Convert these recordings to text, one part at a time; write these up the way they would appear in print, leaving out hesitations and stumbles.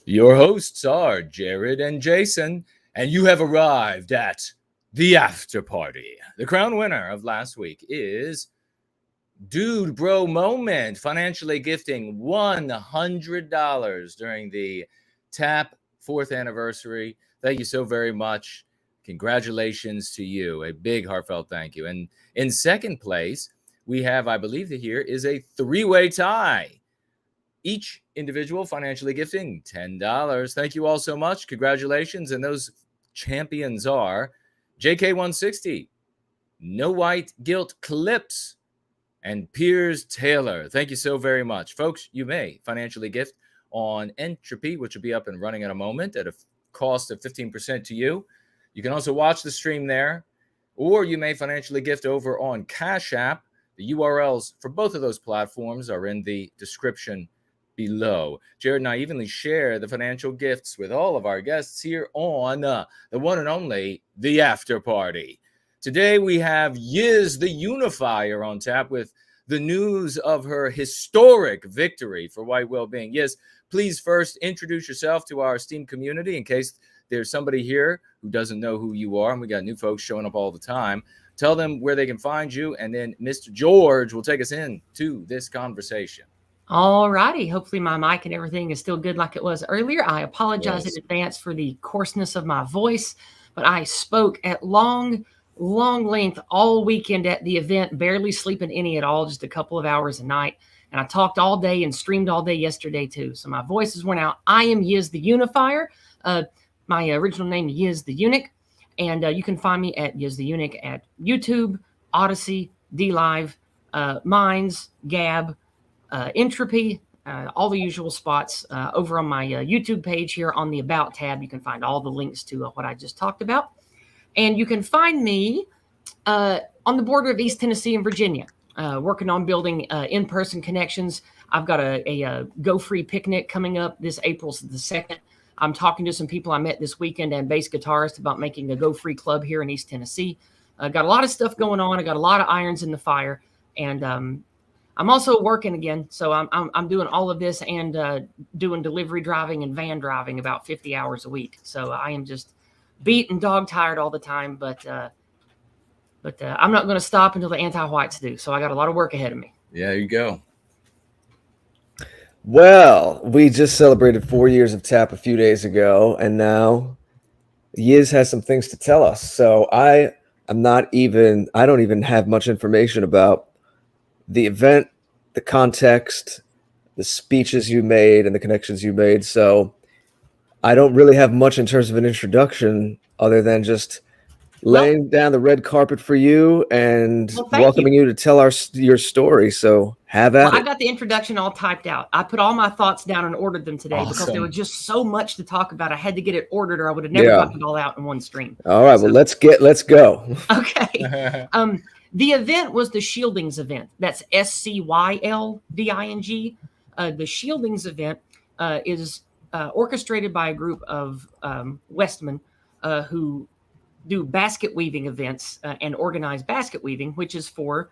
Your hosts are Jared and Jason, and you have arrived at the after party. The crown winner of last week is Dude Bro Moment, financially gifting $100 during the TAP 4th anniversary. Thank you so very much. Congratulations to you. A big heartfelt thank you. And in second place, we have, I believe that here is a three-way tie. Each individual financially gifting $10. Thank you all so much. Congratulations. And those champions are JK160, No White Guilt Clips, and Piers Taylor. Thank you so very much. Folks, you may financially gift on Entropy, which will be up and running in a moment at a cost of 15% to you. You can also watch the stream there, or you may financially gift over on Cash App. The URLs for both of those platforms are in the description below. Jared and I evenly share the financial gifts with all of our guests here on the one and only The After Party. Today we have Yizz, the Unifier, on tap with the news of her historic victory for White Wellbeing. Yizz, please first introduce yourself to our esteemed community in case there's somebody here who doesn't know who you are, and we got new folks showing up all the time. Tell them where they can find you, and then Mr. George will take us into this conversation. All righty. Hopefully my mic and everything is still good like it was earlier. I apologize in advance for the coarseness of my voice, but I spoke at long length all weekend at the event, barely sleeping any at all, just a couple of hours a night. And I talked all day and streamed all day yesterday too. So my voice is worn out. I am Yizz the Unifier. My original name is Yizz the Eunuch. And you can find me at Yizz the Eunuch at YouTube, Odyssey, DLive, Minds, Gab, Entropy, all the usual spots. Over on my YouTube page here on the About tab, you can find all the links to what I just talked about. And you can find me on the border of East Tennessee and Virginia, working on building in-person connections. I've got a Go Free picnic coming up this April the 2nd. I'm talking to some people I met this weekend and bass guitarist about making a Go Free club here in East Tennessee. Got a lot of stuff going on. I got a lot of irons in the fire. And I'm also working again, so I'm doing all of this and doing delivery driving and van driving about 50 hours a week. So I am just beat and dog tired all the time, but I'm not going to stop until the anti-whites do. So I got a lot of work ahead of me. Yeah, there you go. Well, we just celebrated 4 years of TAP a few days ago, and now Yizz has some things to tell us. So I don't even have much information about the event, the context, the speeches you made, and the connections you made. So I don't really have much in terms of an introduction other than just laying down the red carpet for you and welcoming you to tell your story. So have at it. I got the introduction all typed out. I put all my thoughts down and ordered them today because there was just so much to talk about. I had to get it ordered or I would have never gotten it all out in one stream. All right. Well, let's go. Okay. The event was the Shieldings event. That's SCYLDING. The Shieldings event is orchestrated by a group of Westmen who do basket weaving events and organize basket weaving, which is for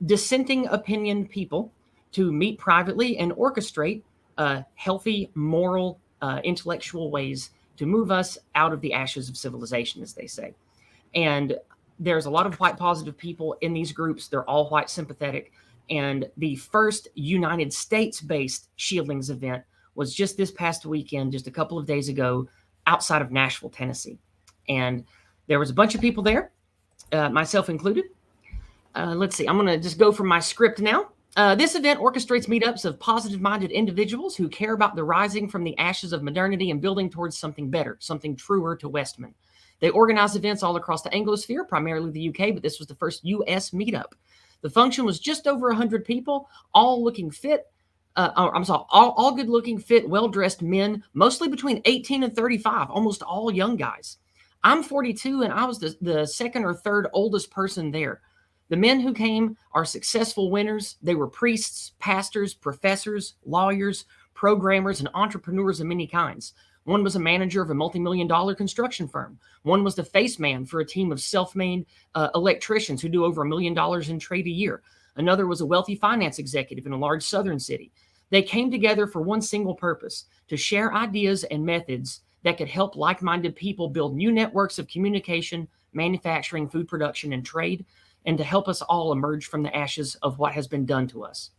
dissenting opinion people to meet privately and orchestrate healthy, moral, intellectual ways to move us out of the ashes of civilization, as they say. And there's a lot of white positive people in these groups. They're all white sympathetic. And the first United States-based Shieldings event was just this past weekend, just a couple of days ago, outside of Nashville, Tennessee. And there was a bunch of people there, myself included. Let's see. I'm going to just go from my script now. This event orchestrates meetups of positive-minded individuals who care about the rising from the ashes of modernity and building towards something better, something truer to Westmen. They organize events all across the Anglosphere, primarily the UK, but this was the first US meetup. The function was just over 100 people, all looking fit. All good-looking, fit, well-dressed men, mostly between 18 and 35, almost all young guys. I'm 42, and I was the second or third oldest person there. The men who came are successful winners. They were priests, pastors, professors, lawyers, programmers, and entrepreneurs of many kinds. One was a manager of a multi-million-dollar construction firm. One was the face man for a team of self-made electricians who do over $1 million in trade a year. Another was a wealthy finance executive in a large southern city. They came together for one single purpose: to share ideas and methods that could help like-minded people build new networks of communication, manufacturing, food production, and trade, and to help us all emerge from the ashes of what has been done to us.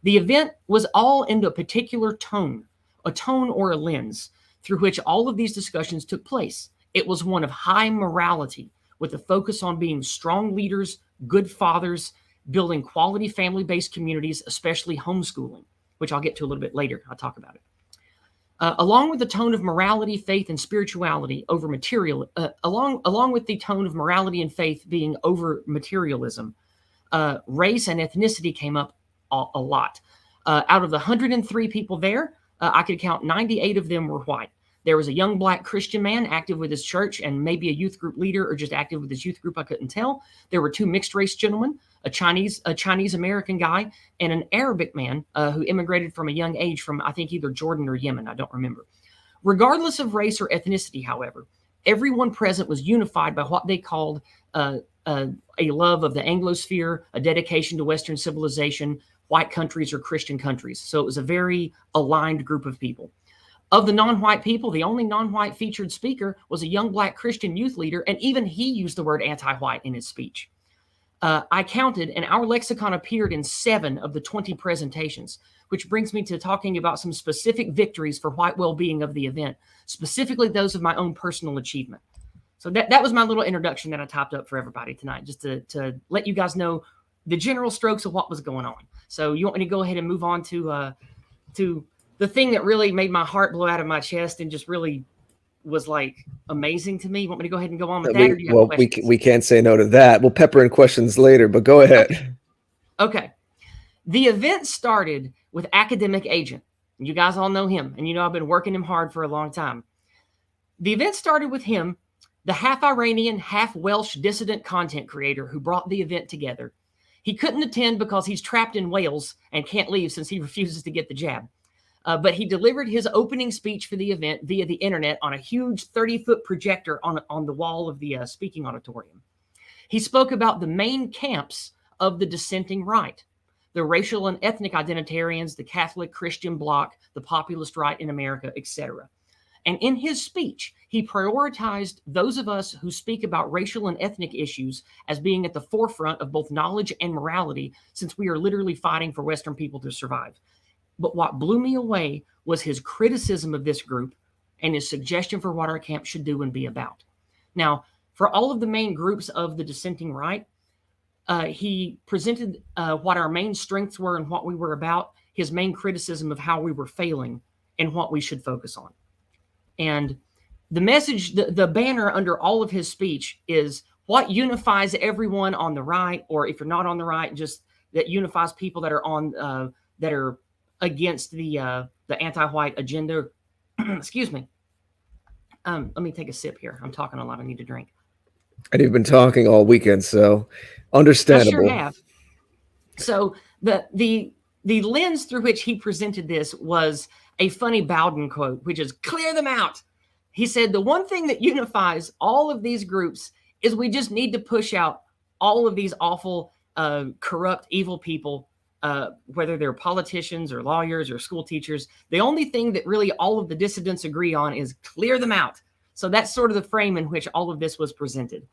The event was all into a particular tone or a lens through which all of these discussions took place. It was one of high morality, with a focus on being strong leaders, good fathers, building quality family-based communities, especially homeschooling, which I'll get to a little bit later. I'll talk about it. Along with the tone of morality, faith, and spirituality over material, along with the tone of morality and faith being over materialism, race and ethnicity came up a lot. Out of the 103 people there, I could count 98 of them were white. There was a young Black Christian man active with his church and maybe a youth group leader or just active with his youth group. I couldn't tell. There were 2 mixed race gentlemen, a Chinese American guy, and an Arabic man who immigrated from a young age from, I think, either Jordan or Yemen. I don't remember. Regardless of race or ethnicity, however, everyone present was unified by what they called a love of the Anglosphere, a dedication to Western civilization, white countries or Christian countries. So it was a very aligned group of people. Of the non-white people, the only non-white featured speaker was a young Black Christian youth leader, and even he used the word anti-white in his speech. I counted, and our lexicon appeared in 7 of the 20 presentations, which brings me to talking about some specific victories for white well-being of the event, specifically those of my own personal achievement. So that was my little introduction that I typed up for everybody tonight, just to let you guys know the general strokes of what was going on. So you want me to go ahead and move on to the thing that really made my heart blow out of my chest and just really was like amazing to me? You want me to go ahead and go on with that? Or do you have questions? We can't say no to that. We'll pepper in questions later, but go ahead. Okay. The event started with Academic Agent. You guys all know him, and you know I've been working him hard for a long time. The event started with him, the half Iranian, half Welsh dissident content creator who brought the event together. He couldn't attend because he's trapped in Wales and can't leave since he refuses to get the jab. But he delivered his opening speech for the event via the internet on a huge 30-foot projector on the wall of the speaking auditorium. He spoke about the main camps of the dissenting right: the racial and ethnic identitarians, the Catholic Christian bloc, the populist right in America, etc. And in his speech, he prioritized those of us who speak about racial and ethnic issues as being at the forefront of both knowledge and morality, since we are literally fighting for Western people to survive. But what blew me away was his criticism of this group and his suggestion for what our camp should do and be about. Now, for all of the main groups of the dissenting right, he presented what our main strengths were and what we were about, his main criticism of how we were failing and what we should focus on. And the message, the banner under all of his speech is what unifies everyone on the right, or if you're not on the right, just that unifies people that are on that are against the anti-white agenda. Excuse me. Let me take a sip here. I'm talking a lot. I need to drink. And you've been talking all weekend, so understandable. I sure have. So the lens through which he presented this was a funny Bowden quote, which is "clear them out." He said, the one thing that unifies all of these groups is we just need to push out all of these awful, corrupt, evil people, whether they're politicians or lawyers or school teachers. The only thing that really all of the dissidents agree on is clear them out. So that's sort of the frame in which all of this was presented.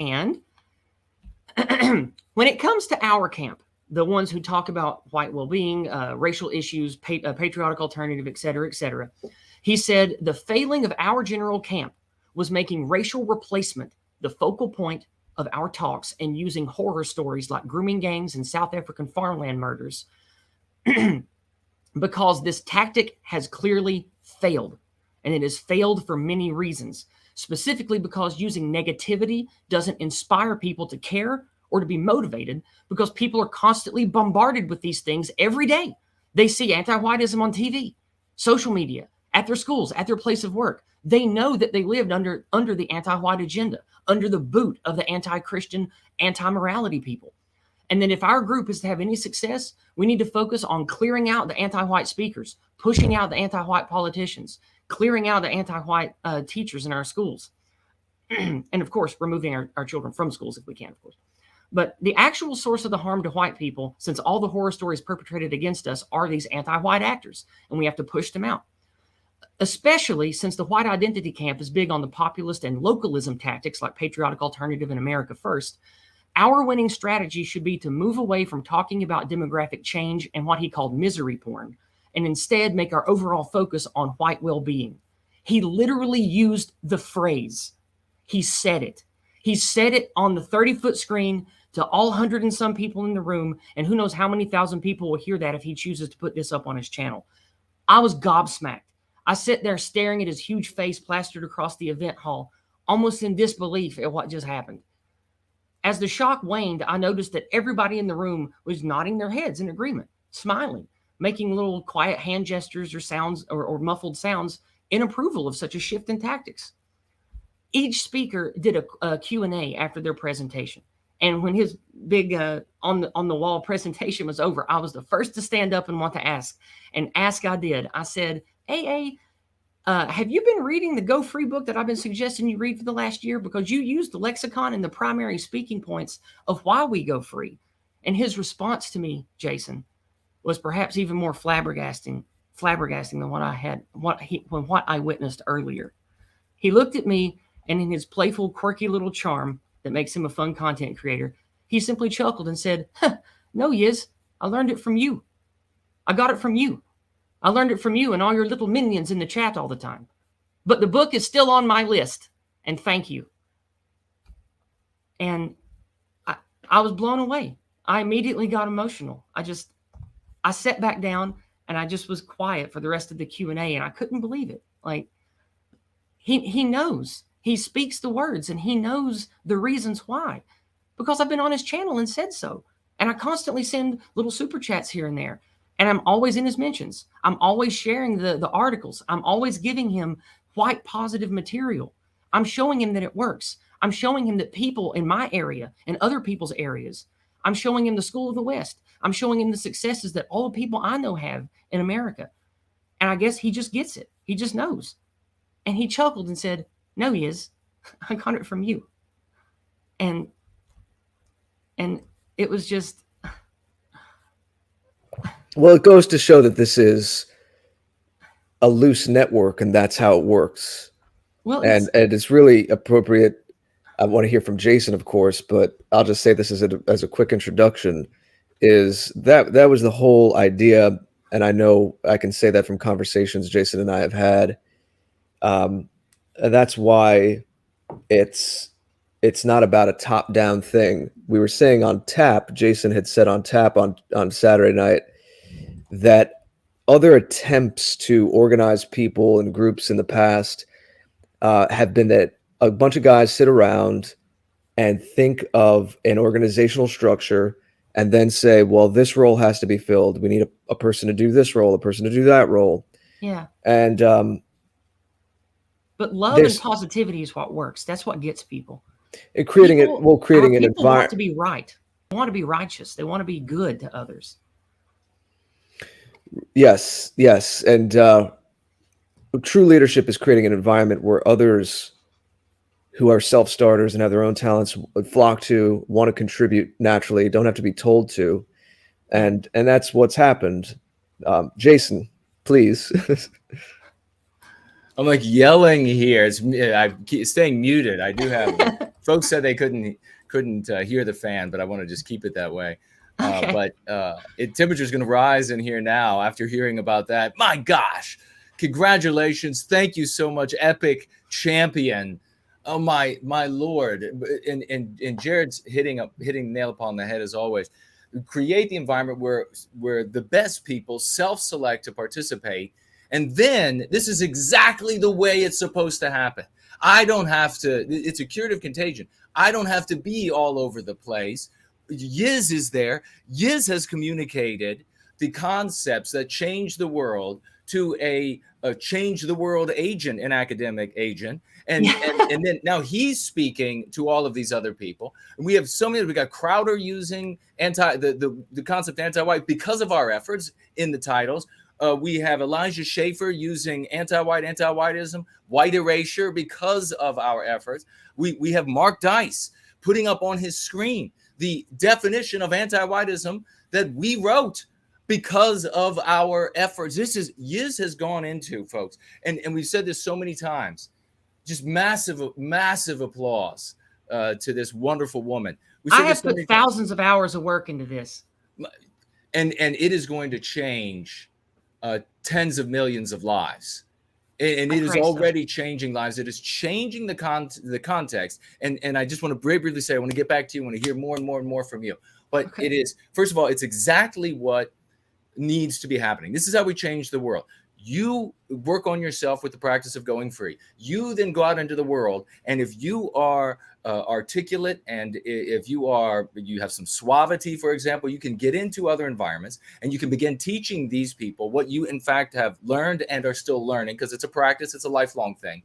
And when it comes to our camp, the ones who talk about white well-being, racial issues, patriotic alternative, et cetera, he said the failing of our general camp was making racial replacement the focal point of our talks and using horror stories like grooming gangs and South African farmland murders because this tactic has clearly failed. And it has failed for many reasons, specifically because using negativity doesn't inspire people to care or to be motivated, because people are constantly bombarded with these things every day. They see anti-whiteism on TV, social media, at their schools, at their place of work. They know that they lived under the anti-white agenda, under the boot of the anti-Christian, anti-morality people. And then if our group is to have any success, we need to focus on clearing out the anti-white speakers, pushing out the anti-white politicians, clearing out the anti-white teachers in our schools. And of course, removing our children from schools if we can, of course. But the actual source of the harm to white people, since all the horror stories perpetrated against us are these anti-white actors, and we have to push them out. Especially since the white identity camp is big on the populist and localism tactics like patriotic alternative and America first, our winning strategy should be to move away from talking about demographic change and what he called misery porn, and instead make our overall focus on white well-being. He literally used the phrase. He said it. He said it on the 30-foot screen to all 100 and some people in the room, and who knows how many thousand people will hear that if he chooses to put this up on his channel. I was gobsmacked. I sat there staring at his huge face plastered across the event hall, almost in disbelief at what just happened. As the shock waned, I noticed that everybody in the room was nodding their heads in agreement, smiling, making little quiet hand gestures or sounds or muffled sounds in approval of such a shift in tactics. Each speaker did a Q&A after their presentation. And when his big on the wall presentation was over, I was the first to stand up and want to ask. And ask I did. I said, AA, have you been reading the Go Free book that I've been suggesting you read for the last year? Because you used the lexicon and the primary speaking points of why we go free. And his response to me, Jason, was perhaps even more flabbergasting than what I witnessed earlier. He looked at me, and in his playful, quirky little charm that makes him a fun content creator, he simply chuckled and said, "No, Yizz, I learned it from you. I got it from you. I learned it from you and all your little minions in the chat all the time. But the book is still on my list, and thank you." And I was blown away. I immediately got emotional. I sat back down, and I just was quiet for the rest of the Q&A, and I couldn't believe it. Like, he knows. He speaks the words, and he knows the reasons why. Because I've been on his channel and said so. And I constantly send little super chats here and there. And I'm always in his mentions. I'm always sharing the articles. I'm always giving him white positive material. I'm showing him that it works. I'm showing him that people in my area and other people's areas, I'm showing him the School of the West. I'm showing him the successes that all the people I know have in America. And I guess he just gets it. He just knows. And he chuckled and said, "No, Yizz, I got it from you." And it was just... Well, it goes to show that this is a loose network, and that's how it works. Well, and it's really appropriate. I want to hear from Jason, of course, but I'll just say this as a quick introduction, is that was the whole idea. And I know I can say that from conversations Jason and I have had. And that's why it's not about a top-down thing. We were saying on Tap, Jason had said on Tap on Saturday night, that other attempts to organize people and groups in the past have been that a bunch of guys sit around and think of an organizational structure and then say, well, this role has to be filled. We need a person to do this role, a person to do that role. Yeah. And but love and positivity is what works. That's what gets people. Creating an environment. People want to be right. They want to be righteous. They want to be good to others. Yes. And true leadership is creating an environment where others who are self-starters and have their own talents would flock to, want to contribute naturally, don't have to be told to. And that's what's happened. Jason, please. I'm like yelling here. I'm staying muted. I do have folks said they couldn't hear the fan, but I want to just keep it that way. Okay. But temperature's going to rise in here now after hearing about that. My gosh, congratulations! Thank you so much, epic champion. Oh my Lord! And Jared's hitting nail upon the head as always. Create the environment where the best people self-select to participate. And then this is exactly the way it's supposed to happen. I don't have to, it's a curative contagion. I don't have to be all over the place. Yizz is there. Yizz has communicated the concepts that change the world to a change the world agent, an academic agent. And then now he's speaking to all of these other people. And we have so many, we got Crowder using the concept anti-white because of our efforts in the titles. We have Elijah Schaefer using anti-white, anti-whiteism, white erasure because of our efforts. We have Mark Dice putting up on his screen the definition of anti-whiteism that we wrote because of our efforts. Yizz has gone into, folks, and we've said this so many times, just massive applause to this wonderful woman. I have put thousands of hours of work into this. And it is going to change tens of millions of lives. And it is already changing lives. It is changing the context. And I just want to briefly say, I want to get back to you. I want to hear more and more and more from you. But it is, first of all, it's exactly what needs to be happening. This is how we change the world. You work on yourself with the practice of going free. You then go out into the world, and if you are articulate, and if you have some suavity, for example, you can get into other environments and you can begin teaching these people what you in fact have learned and are still learning, because it's a practice, it's a lifelong thing.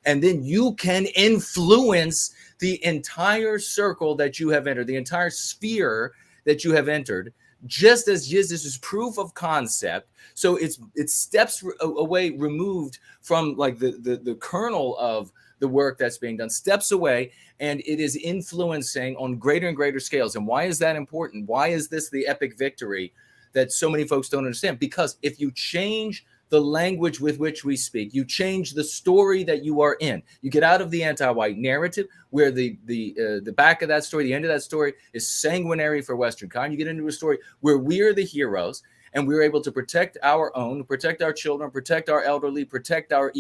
And then you can influence the entire circle that you have entered, the entire sphere that you have entered, just as Yizz is proof of concept. So it's steps away, removed from like the kernel of the work that's being done, steps away, and it is influencing on greater and greater scales. And why is that important? Why is this the epic victory that so many folks don't understand? Because if you change the language with which we speak, you change the story that you are in. You get out of the anti-white narrative, where the back of that story, the end of that story, is sanguinary for Western kind. You get into a story where we are the heroes, and we're able to protect our own, protect our children, protect our elderly, protect our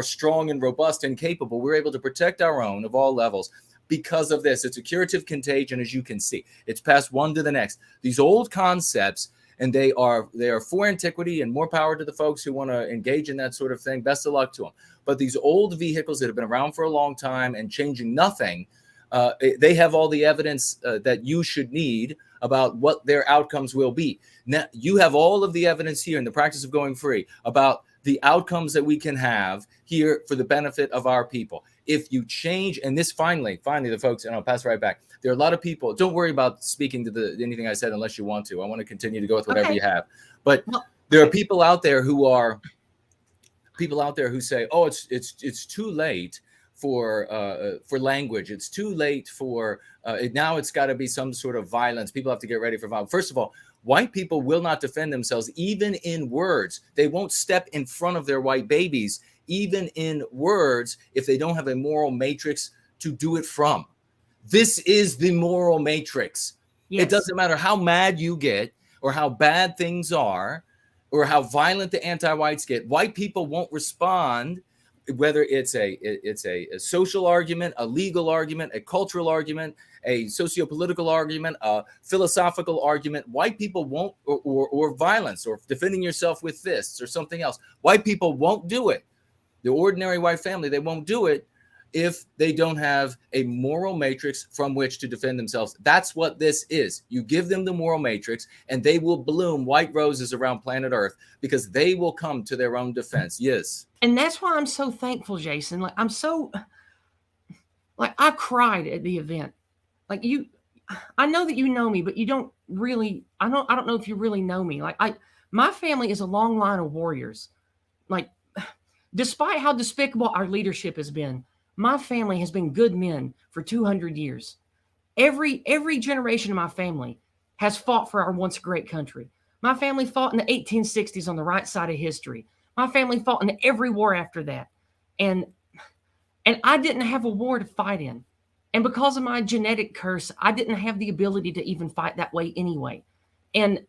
strong and robust and capable. We're able to protect our own of all levels because of this. It's a curative contagion, as you can see. It's passed one to the next. These old concepts, and they are for antiquity, and more power to the folks who want to engage in that sort of thing. Best of luck to them. But these old vehicles that have been around for a long time and changing nothing, they have all the evidence that you should need about what their outcomes will be. Now, you have all of the evidence here in the practice of going free about the outcomes that we can have here for the benefit of our people. If you change, and this finally, the folks, and I'll pass right back. There are a lot of people. Don't worry about speaking to anything I said unless you want to. I want to continue to go with whatever you have. But there are people out there who say, "Oh, it's too late for language. It's too late for now. It's got to be some sort of violence. People have to get ready for violence." First of all, white people will not defend themselves, even in words. They won't step in front of their white babies, even in words, if they don't have a moral matrix to do it from. This is the moral matrix. Yes. It doesn't matter how mad you get, or how bad things are, or how violent the anti-whites get. White people won't respond, whether it's a social argument, a legal argument, a cultural argument, a socio-political argument, a philosophical argument. White people won't, or violence, or defending yourself with fists or something else. White people won't do it. The ordinary white family, they won't do it if they don't have a moral matrix from which to defend themselves. That's what this is. You give them the moral matrix, and they will bloom white roses around planet Earth, because they will come to their own defense. Yes. And that's why I'm so thankful, Jason. I cried at the event. I know that you know me, but you don't really, I don't know if you really know me. My family is a long line of warriors. Despite how despicable our leadership has been, my family has been good men for 200 years. Every generation of my family has fought for our once great country. My family fought in the 1860s on the right side of history. My family fought in every war after that. And I didn't have a war to fight in. And because of my genetic curse, I didn't have the ability to even fight that way anyway. And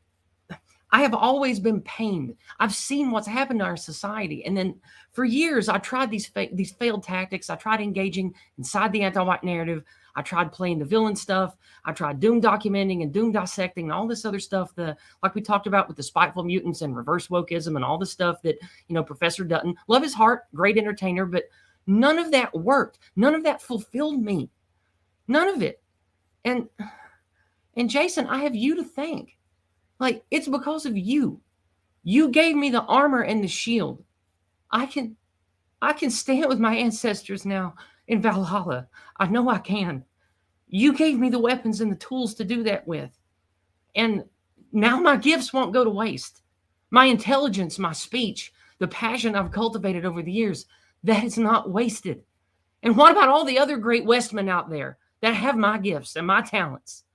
I have always been pained. I've seen what's happened to our society. And then for years, I tried these failed tactics. I tried engaging inside the anti-white narrative. I tried playing the villain stuff. I tried doom documenting and doom dissecting and all this other stuff, like we talked about with the spiteful mutants and reverse wokeism and all the stuff that, Professor Dutton, love his heart, great entertainer, but none of that worked. None of that fulfilled me. None of it. And Jason, I have you to thank. It's because of you. You gave me the armor and the shield. I can stand with my ancestors now in Valhalla. I know I can. You gave me the weapons and the tools to do that with. And now my gifts won't go to waste. My intelligence, my speech, the passion I've cultivated over the years, that is not wasted. And what about all the other great Westmen out there that have my gifts and my talents?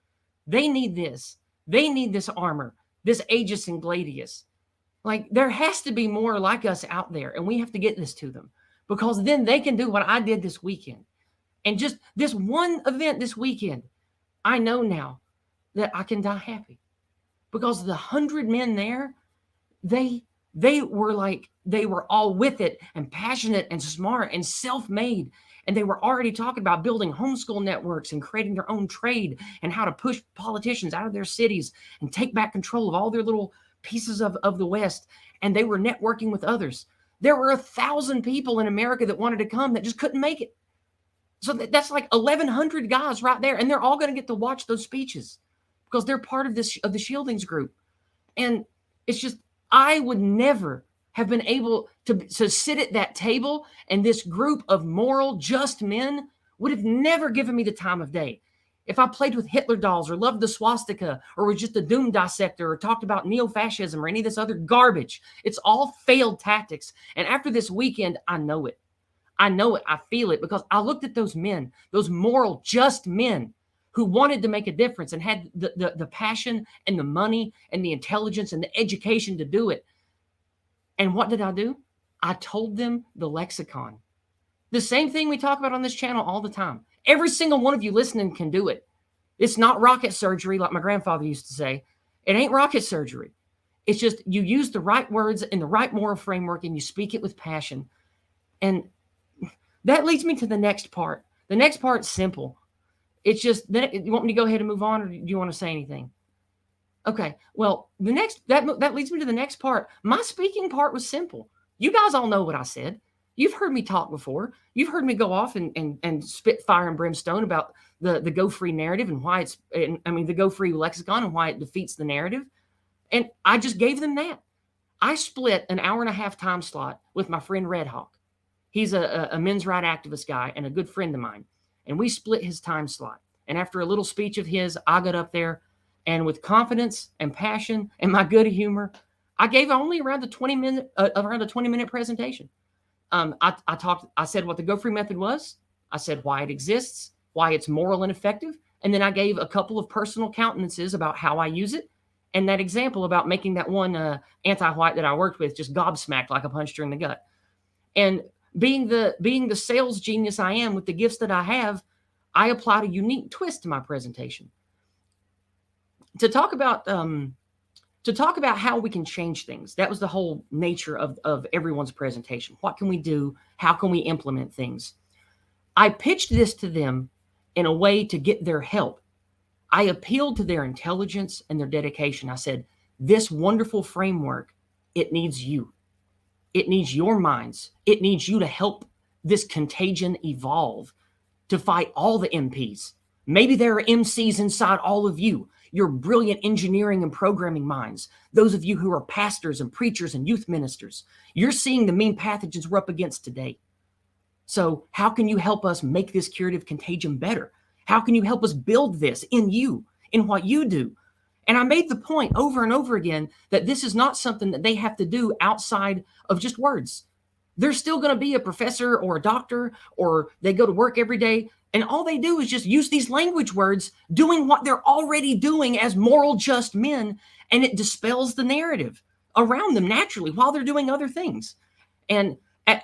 They need this. They need this armor, this Aegis and Gladius. Like, there has to be more like us out there, and we have to get this to them, because then they can do what I did this weekend. And just this one event this weekend, I know now that I can die happy, because the 100 men there, they were all with it and passionate and smart and self-made. And they were already talking about building homeschool networks and creating their own trade and how to push politicians out of their cities and take back control of all their little pieces of the West. And they were networking with others. There were 1,000 people in America that wanted to come that just couldn't make it. So that's like 1,100 guys right there. And they're all going to get to watch those speeches because they're part of the Shieldings group. And it's just, I would never have been able to sit at that table, and this group of moral, just men would have never given me the time of day. If I played with Hitler dolls or loved the swastika or was just a doom dissector or talked about neo-fascism or any of this other garbage, it's all failed tactics. And after this weekend, I know it. I know it. I feel it, because I looked at those men, those moral, just men who wanted to make a difference and had the passion and the money and the intelligence and the education to do it. And what did I do? I told them the lexicon. The same thing we talk about on this channel all the time. Every single one of you listening can do it. It's not rocket surgery, like my grandfather used to say. It ain't rocket surgery. It's just you use the right words in the right moral framework and you speak it with passion. And that leads me to the next part. The next part's simple. It's just, you want me to go ahead and move on, or do you want to say anything? Okay, well, that leads me to the next part. My speaking part was simple. You guys all know what I said. You've heard me talk before. You've heard me go off and spit fire and brimstone about the Go Free narrative and why the Go Free lexicon and why it defeats the narrative. And I just gave them that. I split an 1.5-hour time slot with my friend Red Hawk. He's a men's right activist guy and a good friend of mine. And we split his time slot. And after a little speech of his, I got up there, and with confidence and passion and my good humor, I gave only around a 20-minute presentation. I said what the Go Free method was. I said why it exists, why it's moral and effective. And then I gave a couple of personal countenances about how I use it. And that example about making that one anti-white that I worked with just gobsmacked like a punch her in the gut. And being the sales genius I am with the gifts that I have, I applied a unique twist to my presentation to talk about how we can change things. That was the whole nature of everyone's presentation. What can we do? How can we implement things? I pitched this to them in a way to get their help. I appealed to their intelligence and their dedication. I said, this wonderful framework, it needs you. It needs your minds. It needs you to help this contagion evolve, to fight all the MPs. Maybe there are MCs inside all of you, your brilliant engineering and programming minds, those of you who are pastors and preachers and youth ministers. You're seeing the mean pathogens we're up against today. So how can you help us make this curative contagion better? How can you help us build this in you, in what you do? And I made the point over and over again that this is not something that they have to do outside of just words. They're still going to be a professor or a doctor, or they go to work every day, and all they do is just use these language words, doing what they're already doing as moral, just men, and it dispels the narrative around them naturally while they're doing other things. And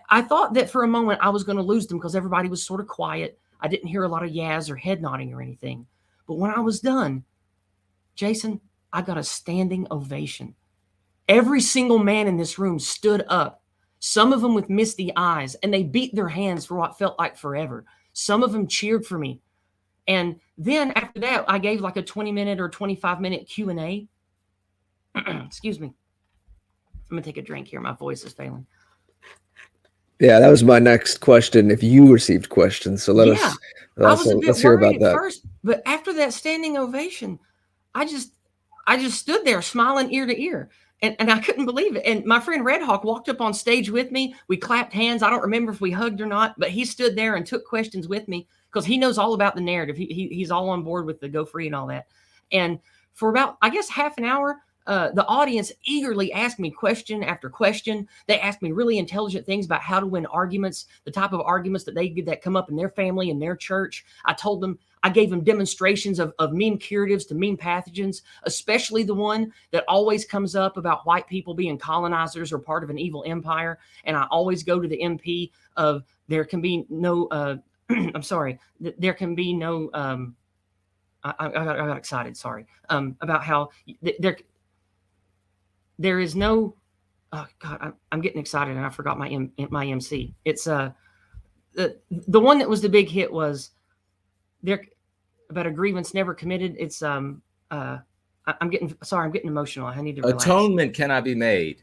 I thought that for a moment I was going to lose them because everybody was sort of quiet. I didn't hear a lot of yas or head nodding or anything. But when I was done, Jason, I got a standing ovation. Every single man in this room stood up, some of them with misty eyes, and they beat their hands for what felt like forever. Some of them cheered for me. And then after that, I gave like a 20-minute or 25-minute Q&A. Excuse me. I'm going to take a drink here. My voice is failing. Yeah, that was my next question. If you received questions, so let's hear about that. First, but after that standing ovation, I just stood there smiling ear to ear, and I couldn't believe it. And my friend Red Hawk walked up on stage with me. We clapped hands. I don't remember if we hugged or not, but he stood there and took questions with me because he knows all about the narrative. He's all on board with the Go Free and all that. And for about, I guess, half an hour, the audience eagerly asked me question after question. They asked me really intelligent things about how to win arguments, the type of arguments that come up in their family and their church. I told them I gave them demonstrations of meme curatives to meme pathogens, especially the one that always comes up about white people being colonizers or part of an evil empire. And I always go to the MP of there can be no, I'm sorry, there can be no, I got excited, sorry, about how there is no, oh God, I'm getting excited and I forgot my MC. It's the one that was the big hit was there about a grievance never committed. It's I'm getting emotional. I need to relax. Atonement cannot be made.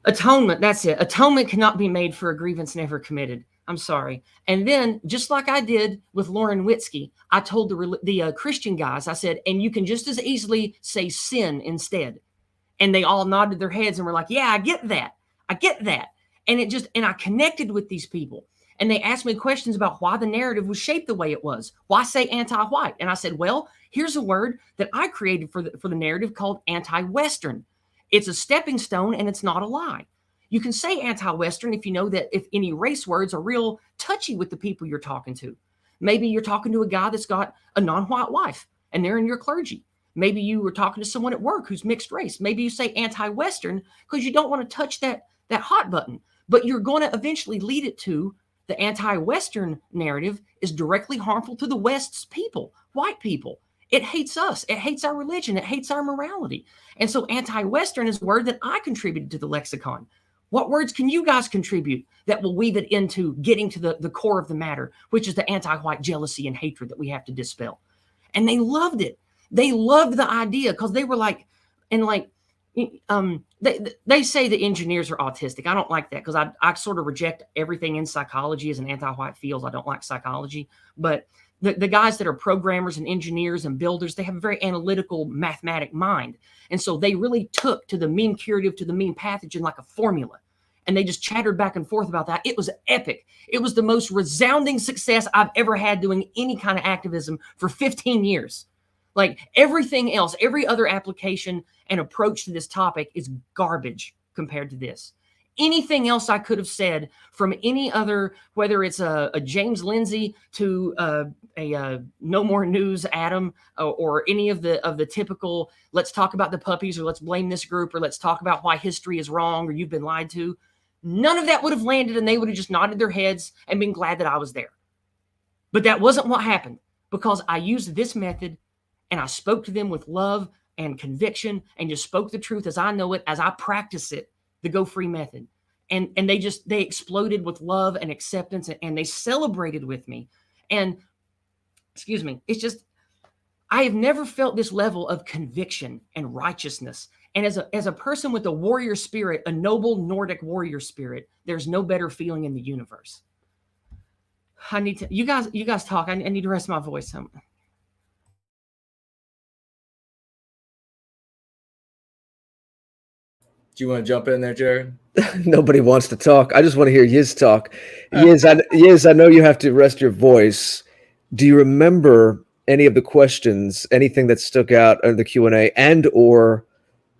Atonement, that's it. Atonement cannot be made for a grievance never committed. I'm sorry. And then, just like I did with Lauren Witzke, I told the Christian guys, I said, and you can just as easily say sin instead. And they all nodded their heads and were like, yeah, I get that. I get that. And I connected with these people. And they asked me questions about why the narrative was shaped the way it was. Why say anti-white? And I said, well, here's a word that I created for the narrative called anti-Western. It's a stepping stone and it's not a lie. You can say anti-Western if you know that if any race words are real touchy with the people you're talking to. Maybe you're talking to a guy that's got a non-white wife and they're in your clergy. Maybe you were talking to someone at work who's mixed race. Maybe you say anti-Western because you don't want to touch that hot button, but you're going to eventually lead it to the anti-Western narrative is directly harmful to the West's people, white people. It hates us. It hates our religion. It hates our morality. And so anti-Western is a word that I contributed to the lexicon. What words can you guys contribute that will weave it into getting to the core of the matter, which is the anti-white jealousy and hatred that we have to dispel? And they loved it. They loved the idea because they were like, and like, they say the engineers are autistic. I don't like that because I sort of reject everything in psychology as an anti-white field. I don't like psychology, but the guys that are programmers and engineers and builders, they have a very analytical, mathematic mind. And so they really took to the meme curative, to the meme pathogen like a formula. And they just chattered back and forth about that. It was epic. It was the most resounding success I've ever had doing any kind of activism for 15 years. Like everything else, every other application and approach to this topic is garbage compared to this. Anything else I could have said from any other, whether it's a James Lindsay to a No More News Adam or any of the typical, let's talk about the puppies or let's blame this group or let's talk about why history is wrong or you've been lied to. None of that would have landed and they would have just nodded their heads and been glad that I was there. But that wasn't what happened because I used this method and I spoke to them with love and conviction and just spoke the truth as I know it, as I practice it, the Go Free method. And they exploded with love and acceptance and they celebrated with me. And excuse me, it's just, I have never felt this level of conviction and righteousness. And as a person with a warrior spirit, a noble Nordic warrior spirit, there's no better feeling in the universe. I need to, you guys talk. I need to rest my voice. Do you want to jump in there, Jared? Nobody wants to talk. I just want to hear Yizz talk. Yizz, I know you have to rest your voice. Do you remember any of the questions, anything that stuck out in the Q&A, and or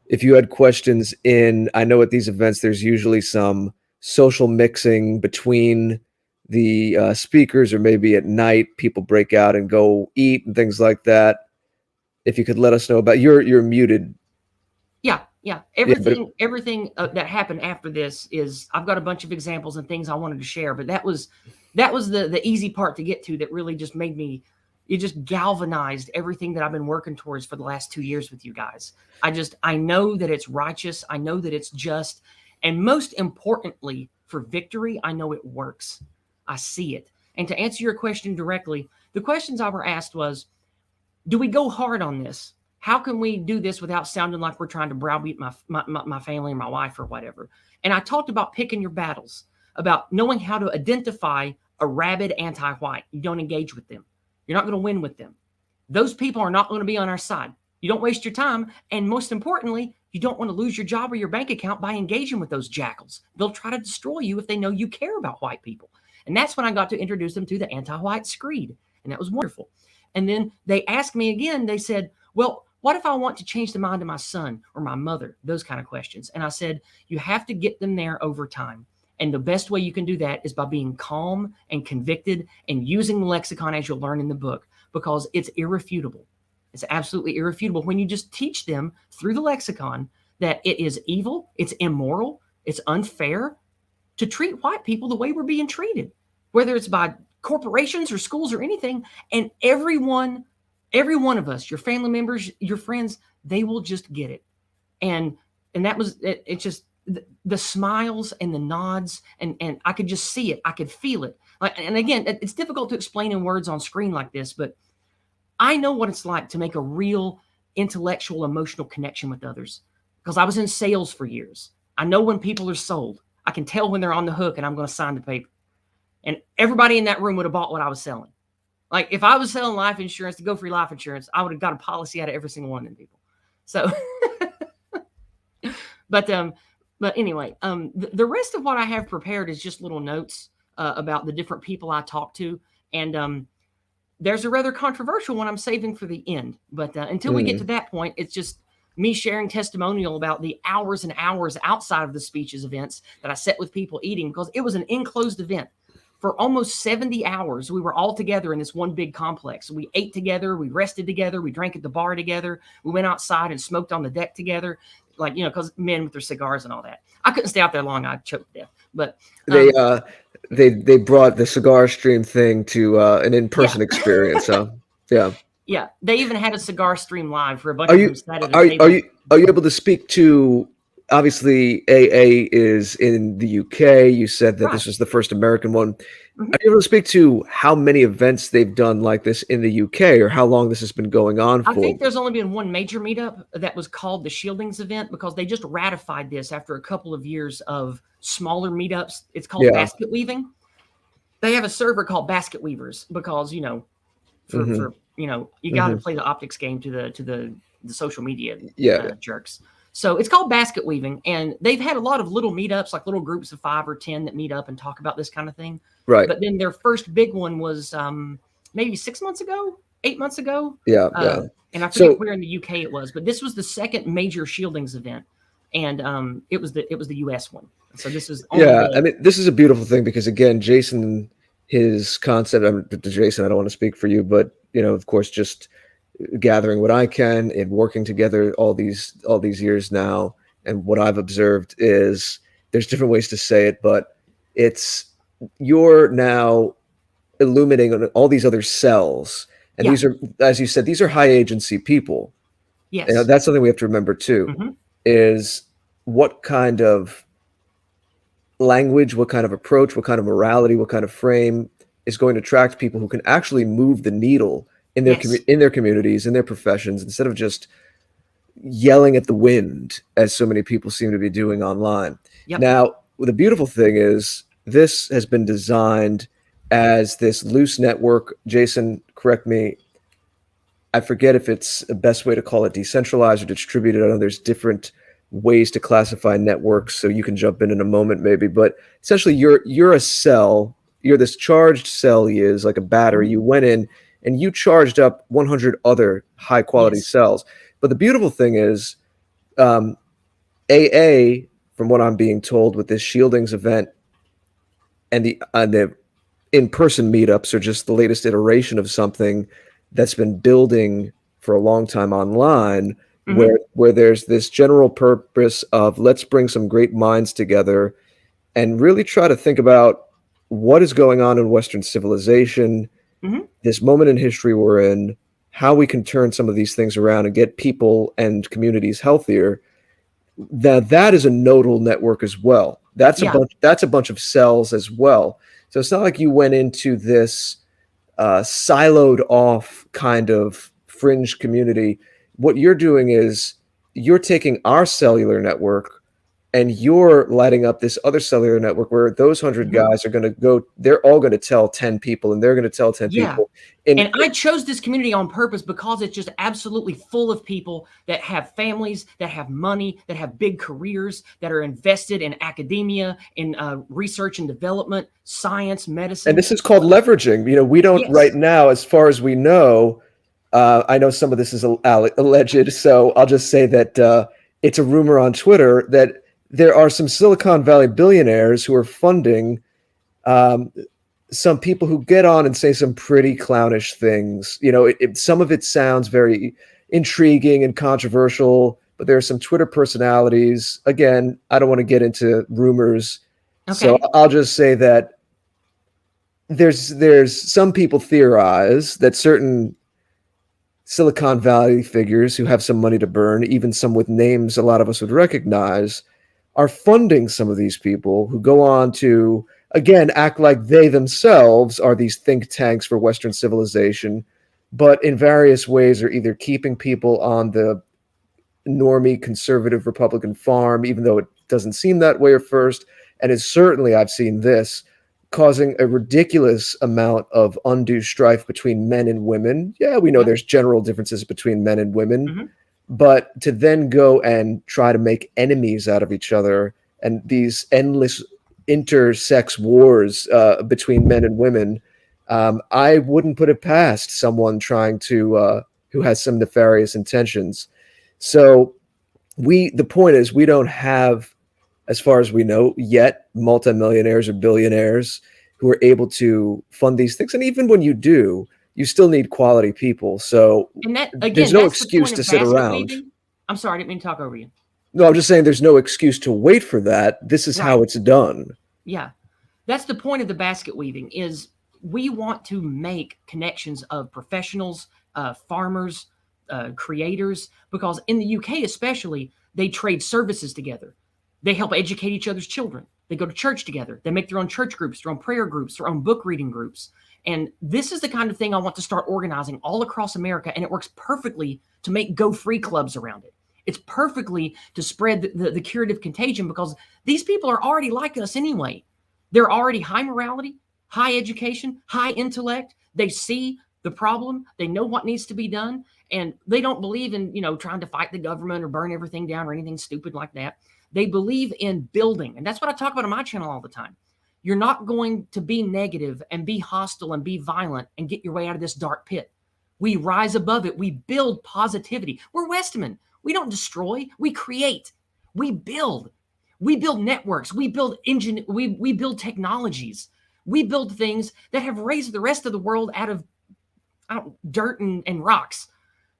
if you had questions in, I know at these events there's usually some social mixing between the speakers, or maybe at night people break out and go eat and things like that. If you could let us know about, you're muted. Yeah. Everything that happened after this is, I've got a bunch of examples and things I wanted to share, but that was the easy part to get to that really just made me, it just galvanized everything that I've been working towards for the last 2 years with you guys. I know that it's righteous. I know that it's just, and most importantly for victory, I know it works. I see it. And to answer your question directly, the questions I were asked was, do we go hard on this? How can we do this without sounding like we're trying to browbeat my family or my wife or whatever? And I talked about picking your battles, about knowing how to identify a rabid anti-white. You don't engage with them. You're not going to win with them. Those people are not going to be on our side. You don't waste your time. And most importantly, you don't want to lose your job or your bank account by engaging with those jackals. They'll try to destroy you if they know you care about white people. And that's when I got to introduce them to the anti-white screed. And that was wonderful. And then they asked me again, they said, well, what if I want to change the mind of my son or my mother? Those kind of questions. And I said, you have to get them there over time. And the best way you can do that is by being calm and convicted and using the lexicon as you'll learn in the book. because it's irrefutable. It's absolutely irrefutable when you just teach them through the lexicon that it is evil, it's immoral, it's unfair to treat white people the way we're being treated, whether it's by corporations or schools or anything. And every one of us, your family members, your friends, they will just get it. And that was it. It's just the smiles and the nods, and I could just see it. I could feel it. And again, it's difficult to explain in words on screen like this, but I know what it's like to make a real intellectual, emotional connection with others, because I was in sales for years. I know when people are sold. I can tell when they're on the hook and I'm going to sign the paper. And everybody in that room would have bought what I was selling. Like if I was selling life insurance to go free life insurance, I would have got a policy out of every single one of them people. So, but anyway, the rest of what I have prepared is just little notes about the different people I talk to. And there's a rather controversial one I'm saving for the end. But until we get to that point, it's just me sharing testimonial about the hours and hours outside of the speeches events that I sat with people eating, because it was an enclosed event. For almost 70 hours, we were all together in this one big complex. We ate together, we rested together, we drank at the bar together, we went outside and smoked on the deck together, like, because men with their cigars and all that. I couldn't stay out there long, I'd choke to death. But they brought the cigar stream thing to an in-person experience. So yeah. Yeah, they even had a cigar stream live for a bunch of them sat at a table. Are you able to speak to? Obviously, AA is in the UK. You said that this was the first American one. Are you able to speak to how many events they've done like this in the UK, or how long this has been going on for? I think there's only been one major meetup that was called the Shieldings event, because they just ratified this after a couple of years of smaller meetups. It's called basket weaving. They have a server called Basket Weavers because, for you got to play the optics game to the social media jerks. So it's called basket weaving, and they've had a lot of little meetups, like little groups of 5 or 10 that meet up and talk about this kind of thing. Right. But then their first big one was maybe 6 months ago, 8 months ago. Yeah. And I forget where in the UK it was, but this was the second major Shieldings event, and it was the US one. So this was I mean, this is a beautiful thing because, again, Jason, his concept. Jason, I don't want to speak for you, but of course, just gathering what I can and working together all these years now, and what I've observed is there's different ways to say it, but you're now illuminating all these other cells, and these are, as you said, these are high agency people. Yes, that's something we have to remember too. Is what kind of language, what kind of approach, what kind of morality, what kind of frame is going to attract people who can actually move the needle in their in their communities, in their professions, instead of just yelling at the wind, as so many people seem to be doing online. Now, the beautiful thing is this has been designed as this loose network. Jason, correct me. I forget if it's the best way to call it decentralized or distributed. I know there's different ways to classify networks, so you can jump in a moment maybe. But essentially, you're a cell. You're this charged cell. Is like a battery. You went in and you charged up 100 other high quality cells. But the beautiful thing is, AA, from what I'm being told, with this Shieldings event and the in-person meetups are just the latest iteration of something that's been building for a long time online, where there's this general purpose of let's bring some great minds together and really try to think about what is going on in Western civilization, this moment in history we're in, how we can turn some of these things around and get people and communities healthier. That is a nodal network as well. That's a bunch of cells as well. So it's not like you went into this siloed off kind of fringe community. What you're doing is you're taking our cellular network and you're lighting up this other cellular network where those 100 guys are going to go. They're all going to tell 10 people, and they're going to tell 10 people. And I chose this community on purpose because it's just absolutely full of people that have families, that have money, that have big careers, that are invested in academia, in research and development, science, medicine. And this is called leveraging. We don't right now, as far as we know. I know some of this is alleged, so I'll just say that it's a rumor on Twitter that there are some Silicon Valley billionaires who are funding some people who get on and say some pretty clownish things. You know, some of it sounds very intriguing and controversial, but there are some Twitter personalities. Again, I don't want to get into rumors, so Okay. I'll just say that there's some people theorize that certain Silicon Valley figures who have some money to burn, even some with names a lot of us would recognize, are funding some of these people who go on to, again, act like they themselves are these think tanks for Western civilization, but in various ways are either keeping people on the normie conservative Republican farm, even though it doesn't seem that way at first, and is certainly, I've seen this, causing a ridiculous amount of undue strife between men and women. Yeah, we know Yep. there's general differences between men and women, Mhm. but to then go and try to make enemies out of each other and these endless intersex wars between men and women, I wouldn't put it past someone trying to who has some nefarious intentions. So the point is, we don't have, as far as we know yet, multimillionaires or billionaires who are able to fund these things. And even when you do, you still need quality people. So And that, again, there's no that's the excuse point to of sit basket around. weaving. I'm sorry, I didn't mean to talk over you. No, I'm just saying there's no excuse to wait for that. This is how Right. it's done. Yeah. That's the point of the basket weaving is we want to make connections of professionals, farmers, creators, because in the UK especially, they trade services together. They help educate each other's children. They go to church together. They make their own church groups, their own prayer groups, their own book reading groups. And this is the kind of thing I want to start organizing all across America. And it works perfectly to make Go Free clubs around it. It's perfectly to spread the curative contagion because these people are already like us anyway. They're already high morality, high education, high intellect. They see the problem. They know what needs to be done. And they don't believe in, trying to fight the government or burn everything down or anything stupid like that. They believe in building. And that's what I talk about on my channel all the time. You're not going to be negative and be hostile and be violent and get your way out of this dark pit. We rise above it. We build positivity. We're Westman. We don't destroy. We create. We build. We build networks. We build we build technologies. We build things that have raised the rest of the world out of dirt and rocks.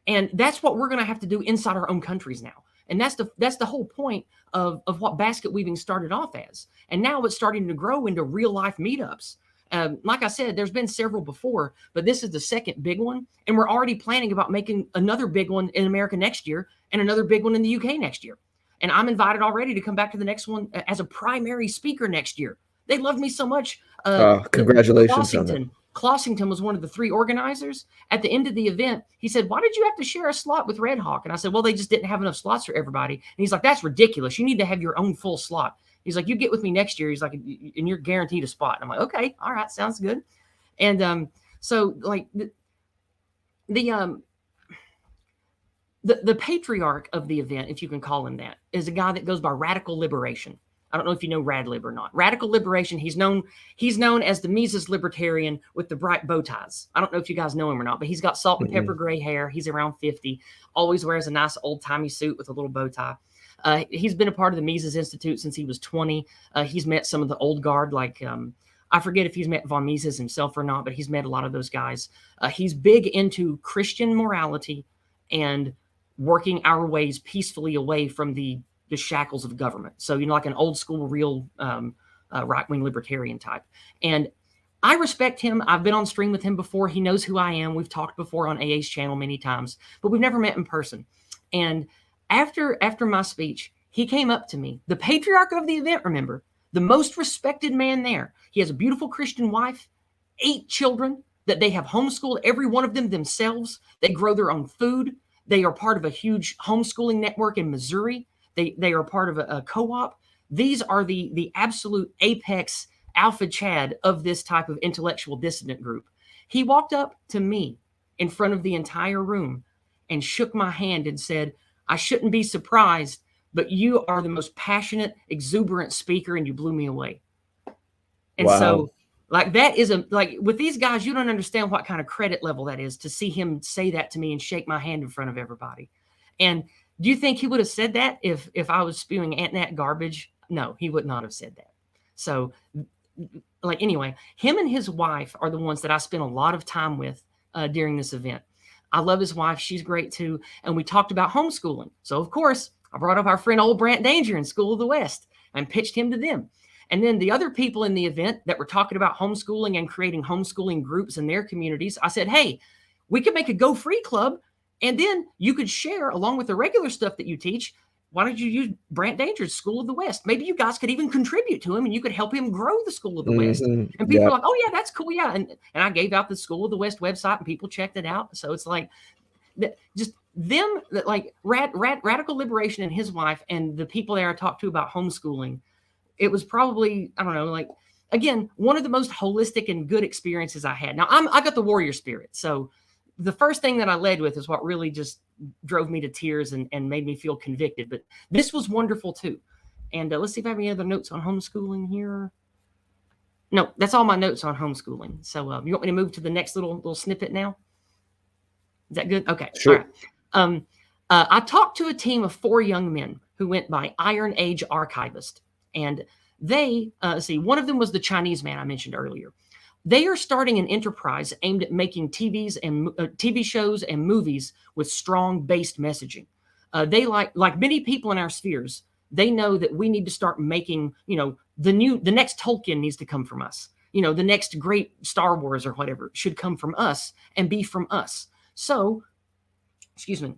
And that's what we're going to have to do inside our own countries now. And that's the whole point of what basket weaving started off as. And now it's starting to grow into real life meetups. Like I said, there's been several before, but this is the second big one. And we're already planning about making another big one in America next year and another big one in the UK next year. And I'm invited already to come back to the next one as a primary speaker next year. They loved me so much. Congratulations on that. Clossington was one of the three organizers. At the end of the event, he said, "Why did you have to share a slot with Red Hawk?" And I said, "Well, they just didn't have enough slots for everybody." And he's like, "That's ridiculous. You need to have your own full slot." He's like, "You get with me next year." He's like, "And you're guaranteed a spot." And I'm like, "Okay, all right, sounds good." And so like the patriarch of the event, if you can call him that, is a guy that goes by Radical Liberation. I don't know if you know Radlib or not. Radical Liberation, he's known as the Mises libertarian with the bright bow ties. I don't know if you guys know him or not, but he's got salt and pepper gray hair. He's around 50, always wears a nice old-timey suit with a little bow tie. He's been a part of the Mises Institute since he was 20. He's met some of the old guard, like I forget if he's met von Mises himself or not, but he's met a lot of those guys. He's big into Christian morality and working our ways peacefully away from the shackles of government. So, like an old school, real right-wing libertarian type. And I respect him. I've been on stream with him before. He knows who I am. We've talked before on AA's channel many times, but we've never met in person. And after my speech, he came up to me, the patriarch of the event, remember, the most respected man there. He has a beautiful Christian wife, 8 children that they have homeschooled, every one of them themselves. They grow their own food. They are part of a huge homeschooling network in Missouri. They are part of a co-op. These are the absolute apex alpha Chad of this type of intellectual dissident group. He walked up to me in front of the entire room and shook my hand and said, "I shouldn't be surprised, but you are the most passionate, exuberant speaker, and you blew me away." And Wow. So like that is with these guys, you don't understand what kind of credit level that is to see him say that to me and shake my hand in front of everybody. And do you think he would have said that if I was spewing ant-nat garbage? No, he would not have said that. So like, anyway, him and his wife are the ones that I spent a lot of time with during this event. I love his wife. She's great too. And we talked about homeschooling. So of course I brought up our friend old Brant Danger in School of the West and pitched him to them. And then the other people in the event that were talking about homeschooling and creating homeschooling groups in their communities, I said, hey, we could make a Go Free Club, and then you could share along with the regular stuff that you teach. Why don't you use Brant Danger's School of the West? Maybe you guys could even contribute to him and you could help him grow the School of the West. And people are like, oh yeah, that's cool. Yeah. And I gave out the School of the West website and people checked it out. So it's like just them, like Radical Liberation and his wife and the people there I talked to about homeschooling. It was probably, I don't know, like, again, one of the most holistic and good experiences I had. Now I got the warrior spirit. So the first thing that I led with is what really just drove me to tears and made me feel convicted. But this was wonderful too. And let's see if I have any other notes on homeschooling here. No, that's all my notes on homeschooling. So you want me to move to the next little snippet now? Is that good? Okay. Sure. All right. I talked to a team of 4 young men who went by Iron Age Archivist. And they, one of them was the Chinese man I mentioned earlier. They are starting an enterprise aimed at making TV shows and movies with strong based messaging. They like many people in our spheres, they know that we need to start making, the next Tolkien needs to come from us. The next great Star Wars or whatever should come from us and be from us. So, excuse me.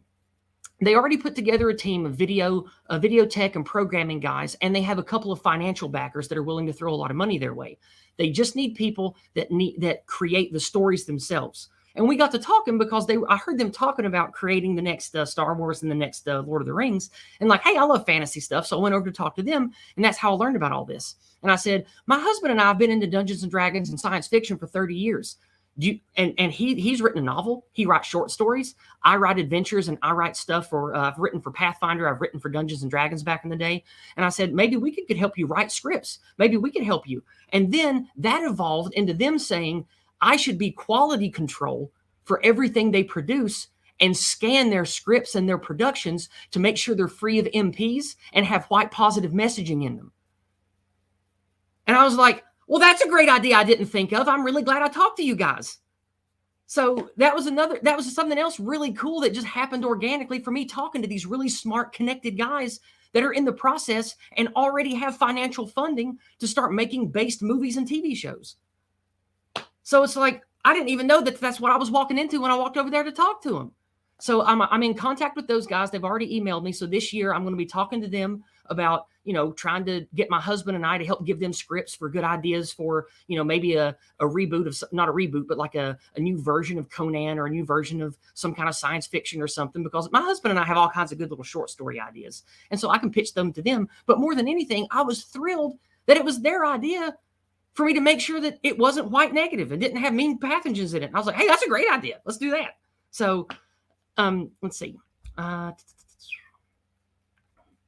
They already put together a team of video tech and programming guys, and they have a couple of financial backers that are willing to throw a lot of money their way. They just need people that create the stories themselves. And we got to talking because I heard them talking about creating the next Star Wars and the next Lord of the Rings. And like, hey, I love fantasy stuff. So I went over to talk to them, and that's how I learned about all this. And I said, my husband and I have been into Dungeons and Dragons and science fiction for 30 years. He's written a novel. He writes short stories. I write adventures and I write stuff for, I've written for Pathfinder. I've written for Dungeons and Dragons back in the day. And I said, maybe we could help you write scripts. Maybe we could help you. And then that evolved into them saying, I should be quality control for everything they produce and scan their scripts and their productions to make sure they're free of MPs and have white positive messaging in them. And I was like, well, that's a great idea I didn't think of. I'm really glad I talked to you guys. So that was something else really cool that just happened organically for me talking to these really smart, connected guys that are in the process and already have financial funding to start making based movies and TV shows. So it's like, I didn't even know that that's what I was walking into when I walked over there to talk to them. So I'm in contact with those guys. They've already emailed me. So this year I'm going to be talking to them about, trying to get my husband and I to help give them scripts for good ideas for, maybe a reboot of, not a reboot, but like a new version of Conan or a new version of some kind of science fiction or something, because my husband and I have all kinds of good little short story ideas. And so I can pitch them to them. But more than anything, I was thrilled that it was their idea for me to make sure that it wasn't white negative. It didn't have mean pathogens in it. And I was like, hey, that's a great idea. Let's do that. So let's see. All